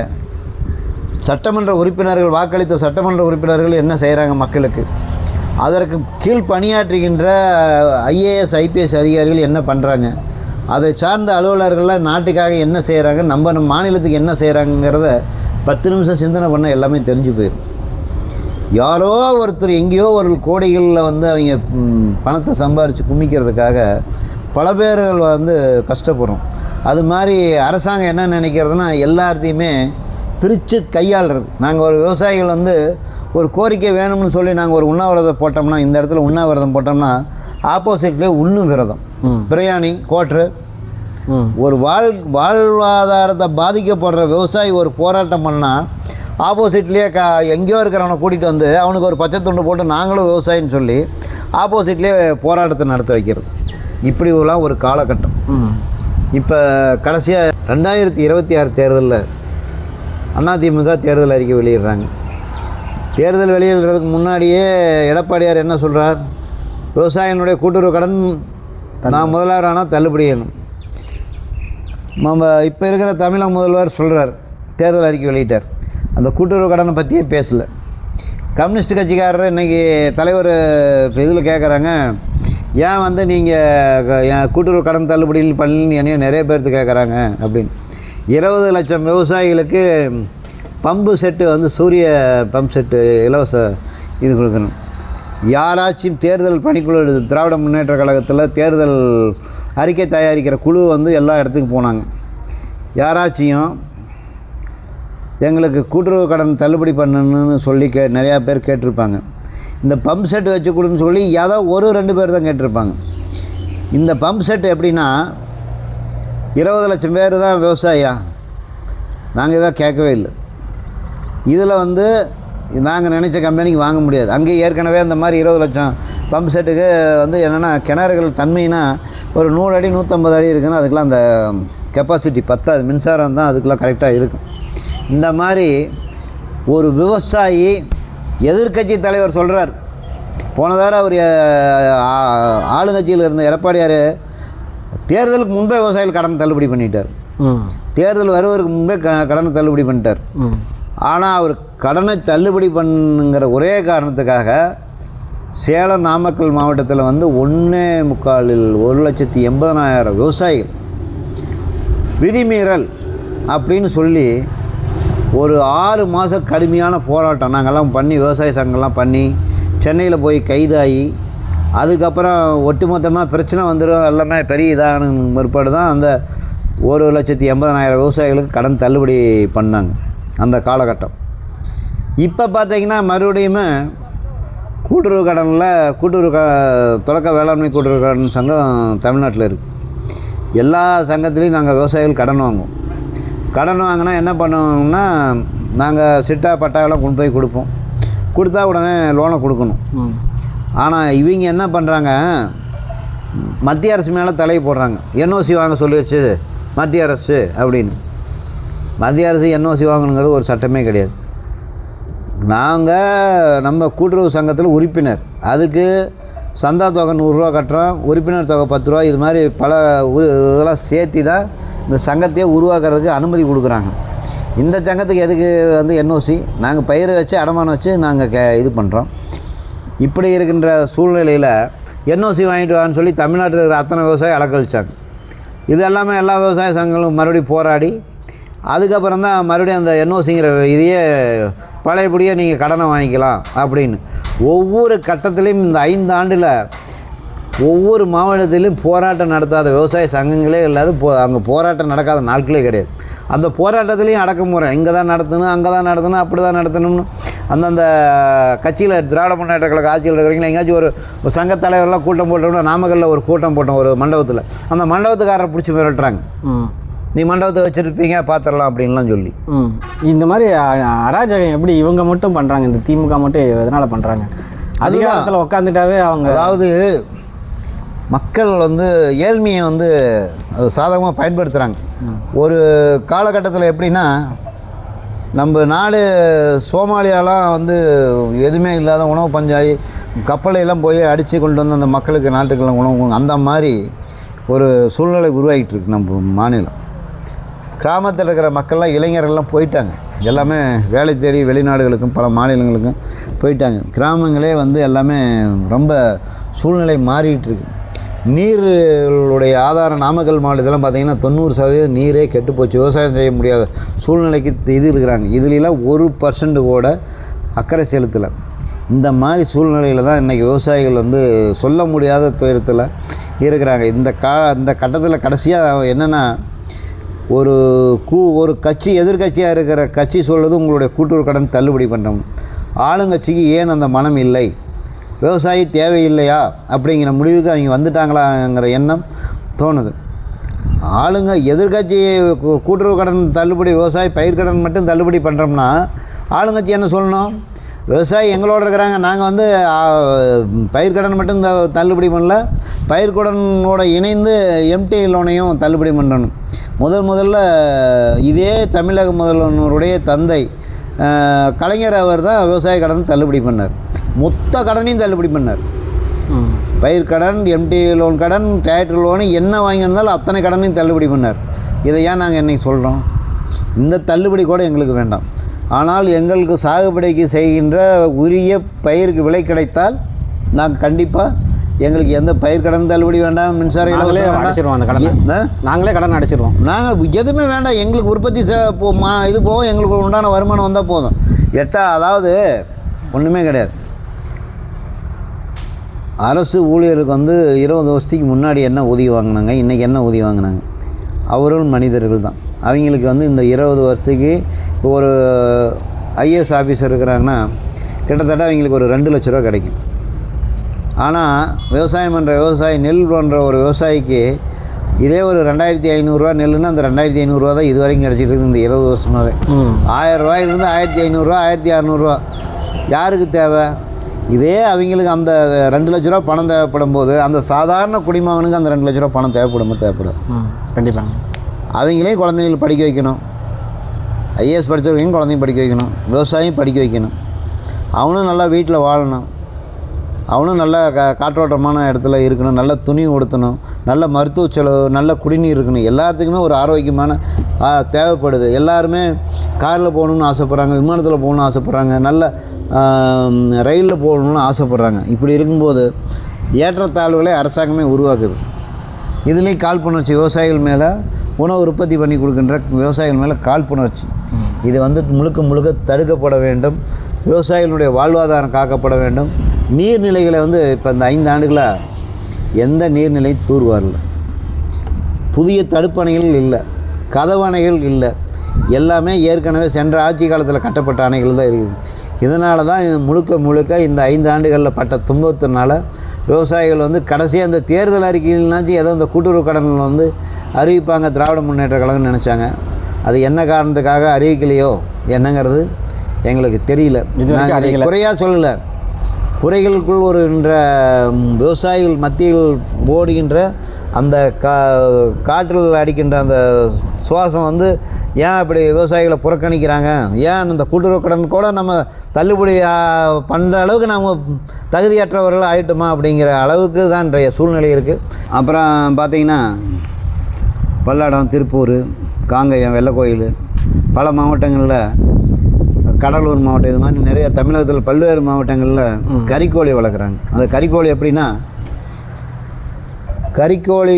சட்டமன்ற உறுப்பினர்கள் வாக்களித்த சட்டமன்ற உறுப்பினர்கள் என்ன செய்கிறாங்க மக்களுக்கு, அதற்கு கீழ் பணியாற்றுகின்ற ஐஏஎஸ் ஐபிஎஸ் அதிகாரிகள் என்ன பண்ணுறாங்க, அதை சார்ந்த அலுவலர்கள்லாம் நாட்டுக்காக என்ன செய்கிறாங்க, நம்ம மாநிலத்துக்கு என்ன செய்கிறாங்கிறத 10 நிமிஷம் சிந்தனை பண்ண எல்லாமே தெரிஞ்சு போயிடும். யாரோ ஒருத்தர் எங்கேயோ ஒரு கோடிகளில் வந்து அவங்க பணத்தை சம்பாரித்து குமிக்கிறதுக்காக பல பேர்கள் வந்து கஷ்டப்படுறோம். அது மாதிரி அரசாங்கம் என்ன நினைக்கிறதுனா எல்லாத்தையுமே பிரித்து கையாளுறது. நாங்கள் ஒரு விவசாயிகள் வந்து ஒரு கோரிக்கை வேணும்னு சொல்லி நாங்கள் ஒரு உண்ணாவிரதம் போட்டோம்னா, இந்த இடத்துல உண்ணாவிரதம் போட்டோம்னா ஆப்போசிட்லேயே உண்ணும் விரதம், பிரியாணி, கோட்ரு, ஒரு வாழ்வாதாரத்தை பாதிக்கப்படுற விவசாயி ஒரு போராட்டம் பண்ணால் ஆப்போசிட்லேயே எங்கேயோ இருக்கிறவனை கூட்டிகிட்டு வந்து அவனுக்கு ஒரு பச்சை துண்டு போட்டு நாங்களும் விவசாயின்னு சொல்லி ஆப்போசிட்லேயே போராட்டத்தை நடத்த வைக்கிறது. இப்படி ஒரு காலகட்டம். இப்போ கடைசியாக 2026 தேர்தலில் அதிமுக தேர்தல் அறிக்கை வெளியிடுறாங்க. தேர்தல் வெளியிடுறதுக்கு முன்னாடியே எடப்பாடியார் என்ன சொல்கிறார், விவசாயினுடைய கூட்டுறவு கடன் நான் முதல்வர் ஆனால் தள்ளுபடி வேணும். நம்ம இப்போ இருக்கிற தமிழக முதல்வர் சொல்கிறார், தேர்தல் அறிக்கை வெளியிட்டார், அந்த கூட்டுறவு கடனை பற்றியே பேசலை. கம்யூனிஸ்ட் கட்சிக்காரர் இன்றைக்கி தலைவர் இதில் கேட்குறாங்க, ஏன் வந்து நீங்கள் கூட்டுறவு கடன் தள்ளுபடியில் பண்ணி என்னைய நிறைய பேர்த்து கேட்குறாங்க அப்படின்னு. 20 லட்சம் விவசாயிகளுக்கு பம்பு செட்டு வந்து சூரிய பம்ப் செட்டு இலவச இது கொடுக்கணும். யாராச்சும் தேர்தல் பணிக்குழு திராவிட முன்னேற்ற கழகத்தில் தேர்தல் அறிக்கை தயாரிக்கிற குழு வந்து எல்லா இடத்துக்கும் போனாங்க. யாராச்சும் எங்களுக்கு கூட்டுறவு கடன் தள்ளுபடி பண்ணணும்னு சொல்லி நிறையா பேர் கேட்டிருப்பாங்க. இந்த பம்ப் செட்டு வச்சு கொடுன்னு சொல்லி ஏதோ 1-2 பேர் தான் கேட்டிருப்பாங்க. இந்த பம்ப் செட்டு எப்படின்னா 20 லட்சம் பேர் தான் விவசாயியா, நாங்கள் இதாக கேட்கவே இல்லை. இதில் வந்து நாங்கள் நினச்ச கம்பெனிக்கு வாங்க முடியாது. அங்கே ஏற்கனவே அந்த மாதிரி 20 லட்சம் பம்ப் செட்டுக்கு வந்து என்னென்னா கிணறுகள் தன்மைனா ஒரு 100 அடி 150 அடி இருக்குன்னா அதுக்கெலாம் அந்த கெப்பாசிட்டி பத்தாது, மின்சாரம் தான் அதுக்கெலாம் கரெக்டாக இருக்கும். இந்த மாதிரி ஒரு விவசாயி எதிர்க்கட்சி தலைவர் சொல்கிறார். போனதார அவர் ஆளுங்கட்சியில் இருந்த எடப்பாடியார் தேர்தலுக்கு முன்பே விவசாயிகள் கடன் தள்ளுபடி பண்ணிட்டார். தேர்தல் வருவதற்கு முன்பே கடனை தள்ளுபடி பண்ணிட்டார். ஆனால் அவர் கடனை தள்ளுபடி பண்ணுங்கிற ஒரே காரணத்துக்காக சேலம் நாமக்கல் மாவட்டத்தில் வந்து 1.25 1,80,000 விவசாயிகள் விதிமீறல் அப்படின்னு சொல்லி ஒரு 6 மாதம் கடுமையான போராட்டம் நாங்கள்லாம் பண்ணி, விவசாய சங்கம்லாம் பண்ணி சென்னையில் போய் கைதாகி, அதுக்கப்புறம் ஒட்டுமொத்தமாக பிரச்சனை வந்துடும் எல்லாமே பெரிய இதான பிற்பாடு தான் அந்த 1,80,000 விவசாயிகளுக்கு கடன் தள்ளுபடி பண்ணாங்க அந்த காலகட்டம். இப்போ பார்த்தீங்கன்னா மறுபடியும் கூட்டுறவு கடனில் தொடக்க வேளாண்மை கூட்டுறவு கடன் சங்கம் தமிழ்நாட்டில் இருக்குது. எல்லா சங்கத்துலேயும் நாங்கள் விவசாயிகள் கடன் வாங்குவோம். கடன் வாங்கினா என்ன பண்ணுவோம்னா, நாங்கள் சிட்டா பட்டாவெல்லாம் கொண்டு போய் கொடுப்போம். கொடுத்தா உடனே லோனை கொடுக்கணும். ஆனால் இவங்க என்ன பண்ணுறாங்க, மத்திய அரசு மேலே தலையை போடுறாங்க. என்ஓசி வாங்க சொல்லிடுச்சு மத்திய அரசு அப்படின்னு. மத்திய அரசு என்ஓசி வாங்கணுங்கிறது ஒரு சட்டமே கிடையாது. நாங்கள் நம்ம கூட்டுறவு சங்கத்தில் உறுப்பினர், அதுக்கு சந்தா தொகை 100 ரூபா கட்டுறோம், உறுப்பினர் தொகை 10 ரூபா, இது மாதிரி பல இதெல்லாம் சேர்த்து தான் இந்த சங்கத்தையே உருவாக்குறதுக்கு அனுமதி கொடுக்குறாங்க. இந்த சங்கத்துக்கு எதுக்கு வந்து என்ஓசி, நாங்கள் பயிர் வச்சு அடமானம் வச்சு நாங்கள் இது பண்ணுறோம். இப்படி இருக்கின்ற சூழ்நிலையில் என்ஓசி வாங்கிட்டு வான்னு சொல்லி தமிழ்நாட்டில் இருக்கிற அத்தனை விவசாயம் அலக்கழிச்சாங்க. இது எல்லாமே எல்லா விவசாய சங்கங்களும் மறுபடியும் போராடி அதுக்கப்புறம் தான் மறுபடியும் அந்த என்ஓசிங்கிற இதையே பழையபடியே நீங்கள் கடனை வாங்கிக்கலாம் அப்படின்னு. ஒவ்வொரு கட்டத்திலையும் இந்த 5 ஆண்டில் ஒவ்வொரு மாவட்டத்திலையும் போராட்டம் நடத்தாத விவசாய சங்கங்களே இல்லாத அங்கே போராட்டம் நடக்காத நாட்களே கிடையாது. அந்த போராட்டத்துலேயும் அடக்குமுறை, இங்கே தான் நடத்தணும், அங்கே தான் நடத்தணும், அப்படி தான் நடத்தணும்னு அந்தந்த கட்சியில் திராவிட முன்னேற்ற கழக ஆட்சியில் இருக்கிறீங்களா, எங்கேயாச்சும் ஒரு சங்கத் தலைவரெலாம் கூட்டம் போட்டோம்னா, நாமக்கல்லில் ஒரு கூட்டம் போட்டோம் ஒரு மண்டபத்தில், அந்த மண்டபத்துக்காரரை பிடிச்சி மிரட்டுறாங்க. நீ மண்டபத்தை வச்சுருப்பீங்க பார்த்துடலாம் அப்படின்லாம் சொல்லி. இந்த மாதிரி அராஜகம் எப்படி இவங்க மட்டும் பண்ணுறாங்க, இந்த திமுக மட்டும் எதனால் பண்ணுறாங்க? அதிகாரத்தில் உட்காந்துட்டாவே அவங்க, அதாவது மக்கள் வந்து ஏழ்மையை வந்து அது சாதகமாக பயன்படுத்துகிறாங்க. ஒரு காலகட்டத்தில் எப்படின்னா, நம்ம நாடு சோமாலியாலாம் வந்து எதுவுமே இல்லாத உணவு பஞ்சாயி கப்பலையெல்லாம் போய் அடித்து கொண்டு வந்து அந்த மக்களுக்கு நாட்டுக்கெல்லாம் உணவு, அந்த மாதிரி ஒரு சூழ்நிலை உருவாகிட்டு இருக்கு நம்ம மாநிலம். கிராமத்தில் இருக்கிற மக்கள்லாம் இளைஞர்கள்லாம் போயிட்டாங்க, எல்லாமே வேலை தேடி வெளிநாடுகளுக்கும் பல மாநிலங்களுக்கும் போயிட்டாங்க. கிராமங்களே வந்து எல்லாமே ரொம்ப சூழ்நிலை மாறிட்டு இருக்கு. நீருடைய ஆதாரம் நாமக்கல் மாவட்டத்தில் பார்த்திங்கன்னா 90% நீரே கெட்டு போச்சு. விவசாயம் செய்ய முடியாத சூழ்நிலைக்கு இது இருக்கிறாங்க. இதுலாம் 1% கூட அக்கறை செலுத்தலை. இந்த மாதிரி சூழ்நிலையில் தான் இன்றைக்கி விவசாயிகள் வந்து சொல்ல முடியாத துயரத்தில் இருக்கிறாங்க. இந்த கட்டத்தில் கடைசியாக என்னென்னா, ஒரு கட்சி எதிர்கட்சியாக இருக்கிற கட்சி சொல்வது உங்களுடைய கூட்டுறவு கடன் தள்ளுபடி பண்ணுறோம். ஆளுங்கட்சிக்கு ஏன் அந்த மனம் இல்லை, விவசாயி தேவையில்லையா அப்படிங்கிற முடிவுக்கு அவங்க வந்துட்டாங்களாங்கிற எண்ணம் தோணுது. ஆளுங்க எதிர்கட்சி கூட்டுறவு கடன் தள்ளுபடி, விவசாயி பயிர்க்கடன் மட்டும் தள்ளுபடி பண்ணுறோம்னா ஆளுங்கட்சி என்ன சொல்லணும், விவசாயி எங்களோட இருக்கிறாங்க, நாங்கள் வந்து பயிர்க்கடன் மட்டும் தள்ளுபடி பண்ணல, பயிர்க்கடனோட இணைந்து எம்டி லோனையும் தள்ளுபடி பண்ணணும். முதல்ல இதே தமிழக முதல்வருடைய தந்தை கலைஞர் அவர் தான் விவசாய கடன் தள்ளுபடி பண்ணார். மொத்த கடனையும் தள்ளுபடி பண்ணார். பயிர்க்கடன், எம்டி லோன் கடன், டிராக்டர் லோனு என்ன வாங்கியிருந்தாலும் அத்தனை கடனையும் தள்ளுபடி பண்ணார். இதை ஏன் நாங்கள் இன்றைக்கி சொல்கிறோம்? இந்த தள்ளுபடி கூட எங்களுக்கு வேண்டாம். ஆனால் எங்களுக்கு சாகுபடிக்கு செய்கின்ற உரிய பயிருக்கு விலை கிடைத்தால் நாங்கள் கண்டிப்பாக, எங்களுக்கு எந்த பயிர்க்கடன் தள்ளுபடி வேண்டாம், மின்சார அடைச்சிருவோம், அந்த கடனை நாங்களே கடன் அடைச்சிருவோம். நாங்கள் எதுவுமே வேண்டாம், எங்களுக்கு உற்பத்தி இது போகும், எங்களுக்கு உண்டான வருமானம் வந்தால் போதும். அதாவது ஒன்றுமே கிடையாது. அரசு ஊழியருக்கு வந்து 20 வருஷத்துக்கு முன்னாடி என்ன ஊதியம் வாங்கினாங்க, இன்றைக்கி என்ன ஊதியம் வாங்கினாங்க? அவர்களும் மனிதர்கள் தான். அவங்களுக்கு வந்து இந்த 20 வருஷத்துக்கு இப்போ ஒரு ஐஏஎஸ் ஆஃபீஸர் இருக்கிறாங்கன்னா கிட்டத்தட்ட அவங்களுக்கு ஒரு 2 லட்ச ரூபா கிடைக்கும். ஆனால் விவசாயம் பண்ணுற விவசாயி, நெல் பண்ணுற ஒரு விவசாயிக்கு இதே ஒரு 2500 நெல்லுன்னா அந்த 2500 தான் இது வரைக்கும் கிடச்சிட்டு இருக்குது இந்த 20 வருஷமாகவே. 1000 ரூபாயிலிருந்து 1500, 1600 யாருக்கு தேவை? இதே அவங்களுக்கு அந்த 2 லட்ச ரூபா பணம் தேவைப்படும் போது அந்த சாதாரண குடிமகனுக்கு அந்த 2 லட்ச ரூபா பணம் தேவைப்படும். கண்டிப்பாக அவங்களையும் குழந்தைங்களை படிக்க வைக்கணும், ஐஏஎஸ் படித்தவர்களையும் குழந்தையும் படிக்க வைக்கணும், விவசாயம் படிக்க வைக்கணும், அவனும் நல்லா வீட்டில் வாழணும், அவனும் நல்ல காற்றோட்டமான இடத்துல இருக்கணும், நல்ல துணி உடுத்தணும், நல்ல மருத்துவ செலவு, நல்ல குடிநீர் இருக்கணும். எல்லாத்துக்குமே ஒரு ஆரோக்கியமான தேவைப்படுது. எல்லாருமே காரில் போகணுன்னு ஆசைப்பட்றாங்க, விமானத்தில் போகணுன்னு ஆசைப்பட்றாங்க, நல்ல ரயிலில் போகணுன்னு ஆசைப்பட்றாங்க. இப்படி இருக்கும்போது ஏற்றத்தாழ்வுகளை அரசாங்கமே உருவாக்குது. இதுலேயும் காழ்ப்புணர்ச்சி விவசாயிகள் மேலே, உணவு உற்பத்தி பண்ணி கொடுக்கின்ற விவசாயிகள் மேலே காழ்ப்புணர்ச்சி. இது வந்து முழுக்க தடுக்கப்பட வேண்டும். விவசாயிகளுடைய வாழ்வாதாரம் காக்கப்பட வேண்டும். நீர்நிலைகளை வந்து இப்போ இந்த 5 ஆண்டுகளாக எந்த நீர்நிலை தூர்வாரல, புதிய தடுப்பணைகள் இல்லை, கதவு அணைகள் இல்லை, எல்லாமே ஏற்கனவே சென்ற ஆட்சி காலத்தில் கட்டப்பட்ட அணைகள் தான் இருக்குது. இதனால தான் முழுக்க இந்த 5 ஆண்டுகளில் பட்ட துன்பத்தினால விவசாயிகள் வந்து கடைசியாக இந்த தேர்தல் அறிக்கையில்னாச்சும் ஏதோ இந்த கூட்டுறவு கடனில் வந்து அறிவிப்பாங்க திராவிட முன்னேற்ற கழகம்னு நினச்சாங்க. அது என்ன காரணத்துக்காக அறிவிக்கலையோ என்னங்கிறது எங்களுக்கு தெரியல. நாங்கள் அதை குறையாக சொல்லலை, குறைகளுக்குள் வருகின்ற விவசாயிகள் மத்தியில் ஓடுகின்ற அந்த காற்றில் அடிக்கின்ற அந்த சுவாசம் வந்து ஏன் இப்படி விவசாயிகளை புறக்கணிக்கிறாங்க, ஏன் இந்த கூட்டுறவு கடன் கூட நம்ம தள்ளுபடி பண்ணுற அளவுக்கு நம்ம தகுதியற்றவர்கள் ஆகிட்டோமா அப்படிங்கிற அளவுக்கு தான் இன்றைய சூழ்நிலை இருக்குது. அப்புறம் பார்த்திங்கன்னா பல்லடம், திருப்பூர், காங்கயம், வெள்ளக்கோயில், பல மாவட்டங்களில், கடலூர் மாவட்டம், இது மாதிரி நிறைய தமிழகத்தில் பல்வேறு மாவட்டங்களில் கறிக்கோழி வளர்க்குறாங்க. அந்த கறிக்கோழி எப்படின்னா, கறிக்கோழி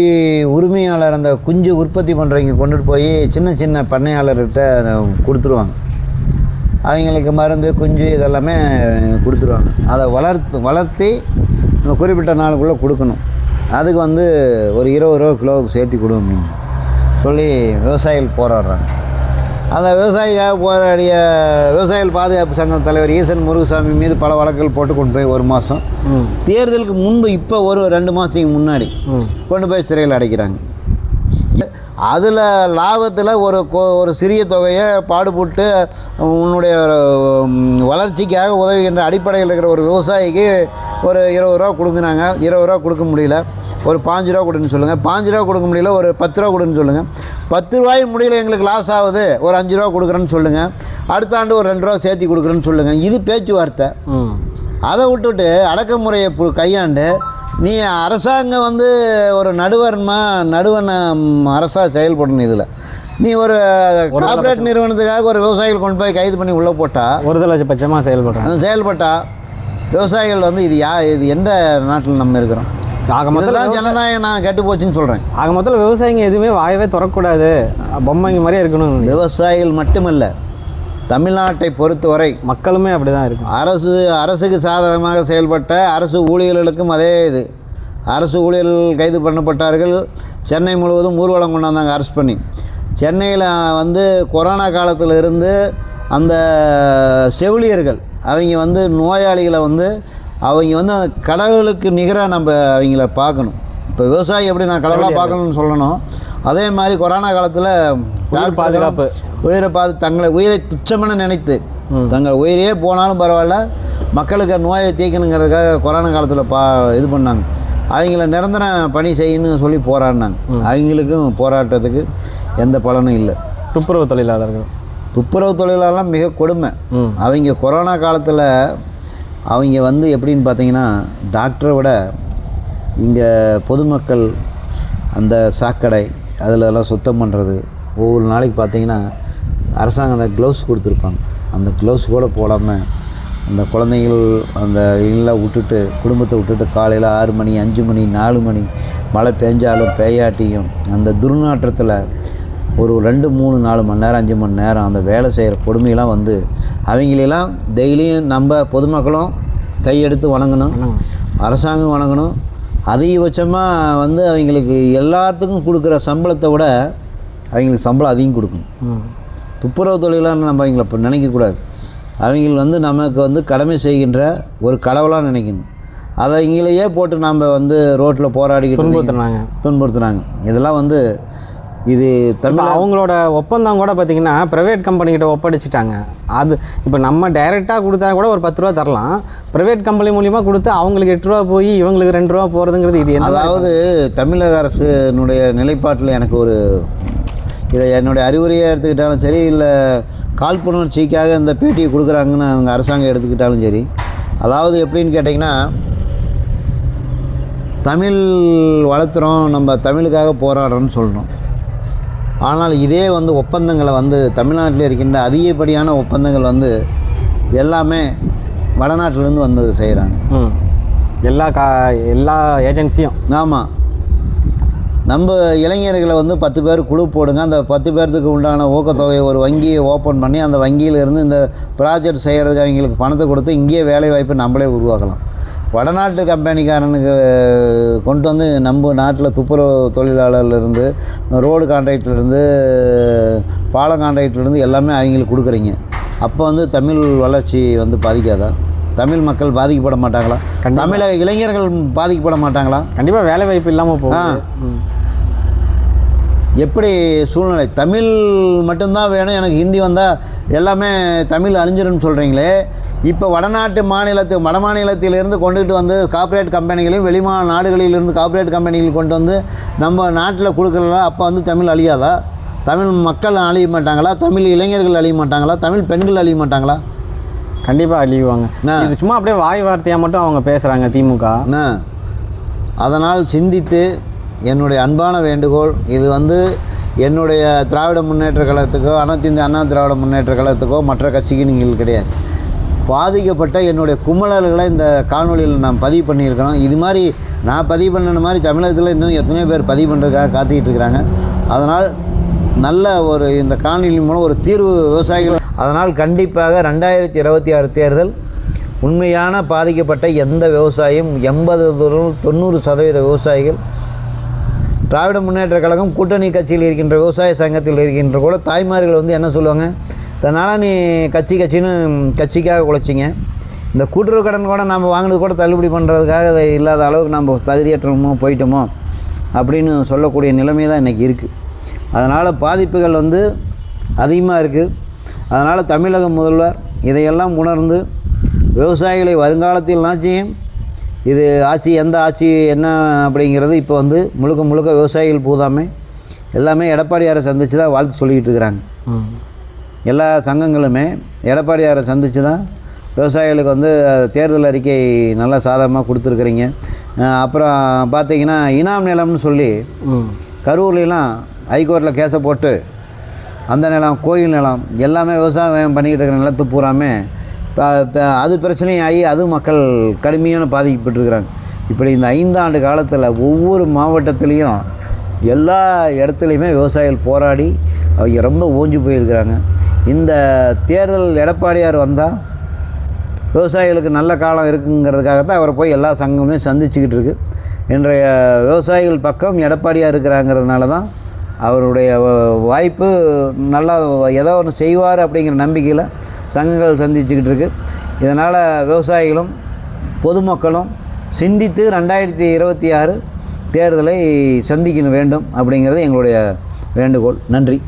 உரிமையாளர் அந்த குஞ்சு உற்பத்தி பண்ணுறவங்க கொண்டுட்டு போய் சின்ன பண்ணையாளர்கிட்ட கொடுத்துருவாங்க. அவங்களுக்கு மருந்து, குஞ்சு இதெல்லாமே கொடுத்துருவாங்க. அதை வளர்த்தி இந்த குறிப்பிட்ட நாளுக்குள்ளே கொடுக்கணும். அதுக்கு வந்து ஒரு 20 ரூபா கிலோவுக்கு சேர்த்து கொடு அப்படின்னு சொல்லி விவசாயிகள் போராடுறாங்க. அந்த விவசாயிக்காக போராடிய விவசாயிகள் பாதுகாப்பு சங்க தலைவர் ஈசன் முருகசாமி மீது பல வழக்குகள் போட்டு கொண்டு போய் 1 மாதம், தேர்தலுக்கு முன்பு இப்போ ஒரு 2 மாதத்துக்கு முன்னாடி கொண்டு போய் சிறையில் அடைக்கிறாங்க. அதில் லாபத்தில் ஒரு சிறிய தொகையை பாடுபட்டு உன்னுடைய வளர்ச்சிக்காக உதவுகின்ற அடிப்படையில் இருக்கிற ஒரு விவசாயிக்கு ஒரு 20 ரூபா கொடுக்குறாங்க. 20 ரூபா கொடுக்க முடியல, ஒரு 5 ரூபா கொடுன்னு சொல்லுங்கள். 5 ரூபா கொடுக்க முடியல, ஒரு 10 ரூபா கொடுன்னு சொல்லுங்கள். 10 ரூபாய் முடியல, எங்களுக்கு லாஸ் ஆகுது, ஒரு 5 ரூபா கொடுக்குறேன்னு சொல்லுங்கள். அடுத்த ஆண்டு ஒரு 2 ரூபா சேர்த்தி கொடுக்குறேன்னு சொல்லுங்கள். இது பேச்சுவார்த்தை. அதை விட்டுட்டு அடக்குமுறையை கையாண்டு நீ அரசாங்கம் வந்து ஒரு நடுவன் அரசாக செயல்படணும். இதில் நீ ஒரு கார்ப்பரேட் நிறுவனத்துக்காக ஒரு விவசாயிகள் கொண்டு போய் கைது பண்ணி உள்ளே போட்டால், ஒருதலைபட்சமாக செயல்பட்டால் விவசாயிகள் வந்து இது எந்த நாட்டில் நம்ம இருக்கிறோம்? இதுதான் ஜனநாயகம் நான் கெட்டு போச்சுன்னு சொல்கிறேன். ஆக மொத்தத்தில் விவசாயிங்க எதுவுமே வாயவே திறக்கக்கூடாது, பொம்மைங்க மாதிரியே இருக்கணும். விவசாயிகள் மட்டுமல்ல, தமிழ்நாட்டை பொறுத்தவரை மக்களுமே அப்படி தான் இருக்கும். அரசுக்கு சாதகமாக செயல்பட்ட அரசு ஊழியர்களுக்கும் அதே இது. அரசு ஊழியர்கள் கைது பண்ணப்பட்டார்கள். சென்னை முழுவதும் ஊர்வலம் கொண்டாந்தாங்க அரெஸ்ட் பண்ணி. சென்னையில் வந்து கொரோனா காலத்தில் இருந்து அந்த செவிலியர்கள் அவங்க வந்து நோயாளிகளை வந்து அந்த கடவுளுக்கு நிகராக நம்ம அவங்கள பார்க்கணும். இப்போ விவசாயி எப்படி நான் கடவுளாக பார்க்கணும்னு சொல்லணும், அதே மாதிரி கொரோனா காலத்தில் பாதுகாப்பு உயிரை தங்களை உயிரை துச்சமென நினைத்து தங்கள் உயிரையே போனாலும் பரவாயில்ல மக்களுக்கு நோயை தீர்க்கணுங்கிறதுக்காக கொரோனா காலத்தில் இது பண்ணாங்க. அவங்கள நிரந்தர பணி செய்யணும்னு சொல்லி போராடினாங்க. அவங்களுக்கும் போராட்டத்துக்கு எந்த பலனும் இல்லை. துப்புரவு தொழிலாளர்லாம் மிக கொடுமை. அவங்க கொரோனா காலத்தில் அவங்க வந்து எப்படின்னு பார்த்தீங்கன்னா, டாக்டரை விட இங்கே பொதுமக்கள் அந்த சாக்கடை அதிலெல்லாம் சுத்தம் பண்ணுறது, ஒவ்வொரு நாளைக்கு பார்த்தீங்கன்னா அரசாங்கம் அந்த க்ளவுஸ் கொடுத்துருப்பாங்க. அந்த க்ளவுஸ் கூட போடாமல் அந்த குழந்தைகள் அந்த எல்லாம் விட்டுட்டு குடும்பத்தை விட்டுட்டு காலையில் 6 மணி 5 மணி 4 மணி மழை பெஞ்சாலும் பெய்யாட்டியும் அந்த துர்நாற்றத்தில் ஒரு 2 3 4 மணி நேரம் 5 மணி நேரம் அந்த வேலை செய்கிற கொடுமையெல்லாம் வந்து அவங்களெல்லாம் டெய்லியும் நம்ம பொதுமக்களும் கையெடுத்து வணங்கணும், அரசாங்கம் வணங்கணும். அதிகபட்சமாக வந்து அவங்களுக்கு எல்லாத்துக்கும் கொடுக்குற சம்பளத்தை விட அவங்களுக்கு சம்பளம் அதிகம் கொடுக்கணும். துப்புரவு தொழிலாளர்னு நம்ம அவங்கள இப்போ நினைக்கக்கூடாது. அவங்க வந்து நமக்கு வந்து கடமை செய்கின்ற ஒரு கடவுளாக நினைக்கணும். அதை இங்கேயே போட்டு நம்ம வந்து ரோட்டில் போராடிக்கிட்டு துன்புறுத்துனாங்க. இதெல்லாம் வந்து இது தமிழ் அவங்களோட ஒப்பந்தம் கூட பார்த்திங்கன்னா ப்ரைவேட் கம்பெனிக்கிட்ட ஒப்படைச்சிட்டாங்க. அது இப்போ நம்ம டைரெக்டாக கொடுத்தா கூட ஒரு 10 ரூபா தரலாம், ப்ரைவேட் கம்பெனி மூலிமா கொடுத்து அவங்களுக்கு 8 ரூபா போய் இவங்களுக்கு 2 ரூபா போகிறதுங்கிறது இது. அதாவது தமிழக அரசுனுடைய நிலைப்பாட்டில் எனக்கு ஒரு இதை என்னுடைய அறிவுரையாக எடுத்துக்கிட்டாலும் சரி, இல்லை காழ்ப்புணர்ச்சிக்காக இந்த பேட்டியை கொடுக்குறாங்கன்னு அவங்க அரசாங்கம் எடுத்துக்கிட்டாலும் சரி, அதாவது எப்படின்னு கேட்டிங்கன்னா, தமிழ் வளர்த்துறோம், நம்ம தமிழுக்காக போராடுறோம்னு சொல்கிறோம். ஆனால் இதே வந்து ஒப்பந்தங்களை வந்து தமிழ்நாட்டில் இருக்கின்ற அதிகப்படியான ஒப்பந்தங்கள் வந்து எல்லாமே வடநாட்டிலேருந்து வந்தது செய்கிறாங்க. எல்லா ஏஜென்சியும். ஆமாம், நம்ம இளைஞர்களை வந்து 10 பேர் குழு போடுங்க, அந்த 10 பேர்த்துக்கு உண்டான ஊக்கத்தொகையை ஒரு வங்கியை ஓப்பன் பண்ணி அந்த வங்கியிலேருந்து இந்த ப்ராஜெக்ட் செய்கிறதுக்கு அவங்களுக்கு பணத்தை கொடுத்து இங்கேயே வேலை வாய்ப்பை நம்மளே உருவாக்கலாம். வடநாட்டு கம்பெனிக்காரனுக்கு கொண்டு வந்து நம்ம நாட்டில் துப்புரவு தொழிலாளர்லேருந்து ரோடு கான்ட்ராக்ட்லேருந்து பாலம் கான்ட்ராக்ட்லேருந்து எல்லாமே அவங்களுக்கு கொடுக்குறீங்க. அப்போ வந்து தமிழ் வளர்ச்சி வந்து பாதிக்காதா? தமிழ் மக்கள் பாதிக்கப்பட மாட்டாங்களா? தமிழக இளைஞர்கள் பாதிக்கப்பட மாட்டாங்களா? கண்டிப்பாக வேலை வாய்ப்பு இல்லாமல் போகும். எப்படி சூழ்நிலை? தமிழ் மட்டும்தான் வேணும், எனக்கு ஹிந்தி வந்தால் எல்லாமே தமிழ் அழிஞ்சிரும்னு சொல்கிறீங்களே. இப்போ வட மாநிலத்திலிருந்து கொண்டுகிட்டு வந்து கார்ப்பரேட் கம்பெனிகளையும் நாடுகளிலிருந்து கார்ப்பரேட் கம்பெனிகள் கொண்டு வந்து நம்ம நாட்டில் கொடுக்குறல, அப்போ வந்து தமிழ் அழியாதா? தமிழ் மக்கள் அழிய மாட்டாங்களா? தமிழ் இளைஞர்கள் அழிய மாட்டாங்களா? தமிழ் பெண்கள் அழிய மாட்டாங்களா? கண்டிப்பாக அழிவாங்க. இது சும்மா அப்படியே வாய் வார்த்தையாக மட்டும் அவங்க பேசுகிறாங்க திமுக. அதனால் சிந்தித்து என்னுடைய அன்பான வேண்டுகோள், இது வந்து என்னுடைய திராவிட முன்னேற்ற கழகத்துக்கோ அனைத்து இந்திய அண்ணா திராவிட முன்னேற்ற கழகத்துக்கோ மற்ற கட்சிக்கு நீங்கள் கிடையாது. பாதிக்கப்பட்ட என்னுடைய கும்பலர்களை இந்த காணொலியில் நான் பதிவு பண்ணியிருக்கிறோம். இது மாதிரி நான் பதிவு பண்ணின மாதிரி தமிழகத்தில் இன்னும் எத்தனையோ பேர் பதிவு பண்ணுறதுக்காக காத்துக்கிட்டு இருக்கிறாங்க. அதனால் நல்ல ஒரு இந்த காணொலி மூலம் ஒரு தீர்வு விவசாயிகள். அதனால் கண்டிப்பாக 2026 தேர்தல் உண்மையான பாதிக்கப்பட்ட எந்த விவசாயியும் 80-90% விவசாயிகள் திராவிட முன்னேற்ற கழகம் கூட்டணி கட்சியில் இருக்கின்ற விவசாய சங்கத்தில் இருக்கின்ற கூட தாய்மார்கள் வந்து என்ன சொல்லுவாங்க, அதனால் நீ கட்சிக்காக உழைச்சிங்க, இந்த கூட்டுறவு கடன் கூட நம்ம வாங்கினது கூட தள்ளுபடி பண்ணுறதுக்காக இல்லாத அளவுக்கு நம்ம தகுதியற்றமோ போயிட்டோமோ அப்படின்னு சொல்லக்கூடிய நிலைமை தான் இன்றைக்கி இருக்குது. அதனால் பாதிப்புகள் வந்து அதிகமாக இருக்குது. அதனால் தமிழக முதல்வர் இதையெல்லாம் உணர்ந்து விவசாயிகளை வருங்காலத்தில்னாச்சும் இது ஆட்சி எந்த ஆட்சி என்ன அப்படிங்கிறது இப்போ வந்து முழுக்க முழுக்க விவசாயிகள் பூதாமே எல்லாமே எடப்பாடியாரை சந்தித்து தான் வாழ்த்து சொல்லிக்கிட்டு இருக்கிறாங்க. எல்லா சங்கங்களுமே எடப்பாடியாரை சந்தித்து தான் விவசாயிகளுக்கு வந்து தேர்தல் அறிக்கை நல்லா சாதகமாக கொடுத்துருக்குறீங்க. அப்புறம் பார்த்திங்கன்னா இனாம் நிலம்னு சொல்லி கரூர்லாம் ஹைகோர்ட்டில் கேஸை போட்டு அந்த நிலம் கோயில் நிலம் எல்லாமே விவசாயம் பண்ணிக்கிட்டு இருக்கிற நிலத்து பூராமே அது பிரச்சனையாகி அது மக்கள் கடுமையான பாதிக்கப்பட்டிருக்கிறாங்க. இப்படி இந்த 5 ஆண்டு காலத்தில் ஒவ்வொரு மாவட்டத்துலேயும் எல்லா இடத்துலையுமே விவசாயிகள் போராடி அவங்க ரொம்ப ஓஞ்சி போயிருக்கிறாங்க. இந்த தேர்தல் எடப்பாடியார் வந்தால் விவசாயிகளுக்கு நல்ல காலம் இருக்குங்கிறதுக்காகத்தான் அவரை போய் எல்லா சங்கமுமே சந்திச்சுக்கிட்டு இருக்கு. இன்றைய விவசாயிகள் பக்கம் எடப்பாடியார் இருக்கிறாங்கிறதுனால தான் அவருடைய வாய்ப்பு நல்லா ஏதோ ஒன்று செய்வார் அப்படிங்கிற நம்பிக்கையில் சங்கங்கள் சந்திச்சுக்கிட்டு இருக்குது. இதனால் விவசாயிகளும் பொதுமக்களும் சிந்தித்து 2026 தேர்தலை சந்திக்க வேண்டும் அப்படிங்கிறது எங்களுடைய வேண்டுகோள். நன்றி.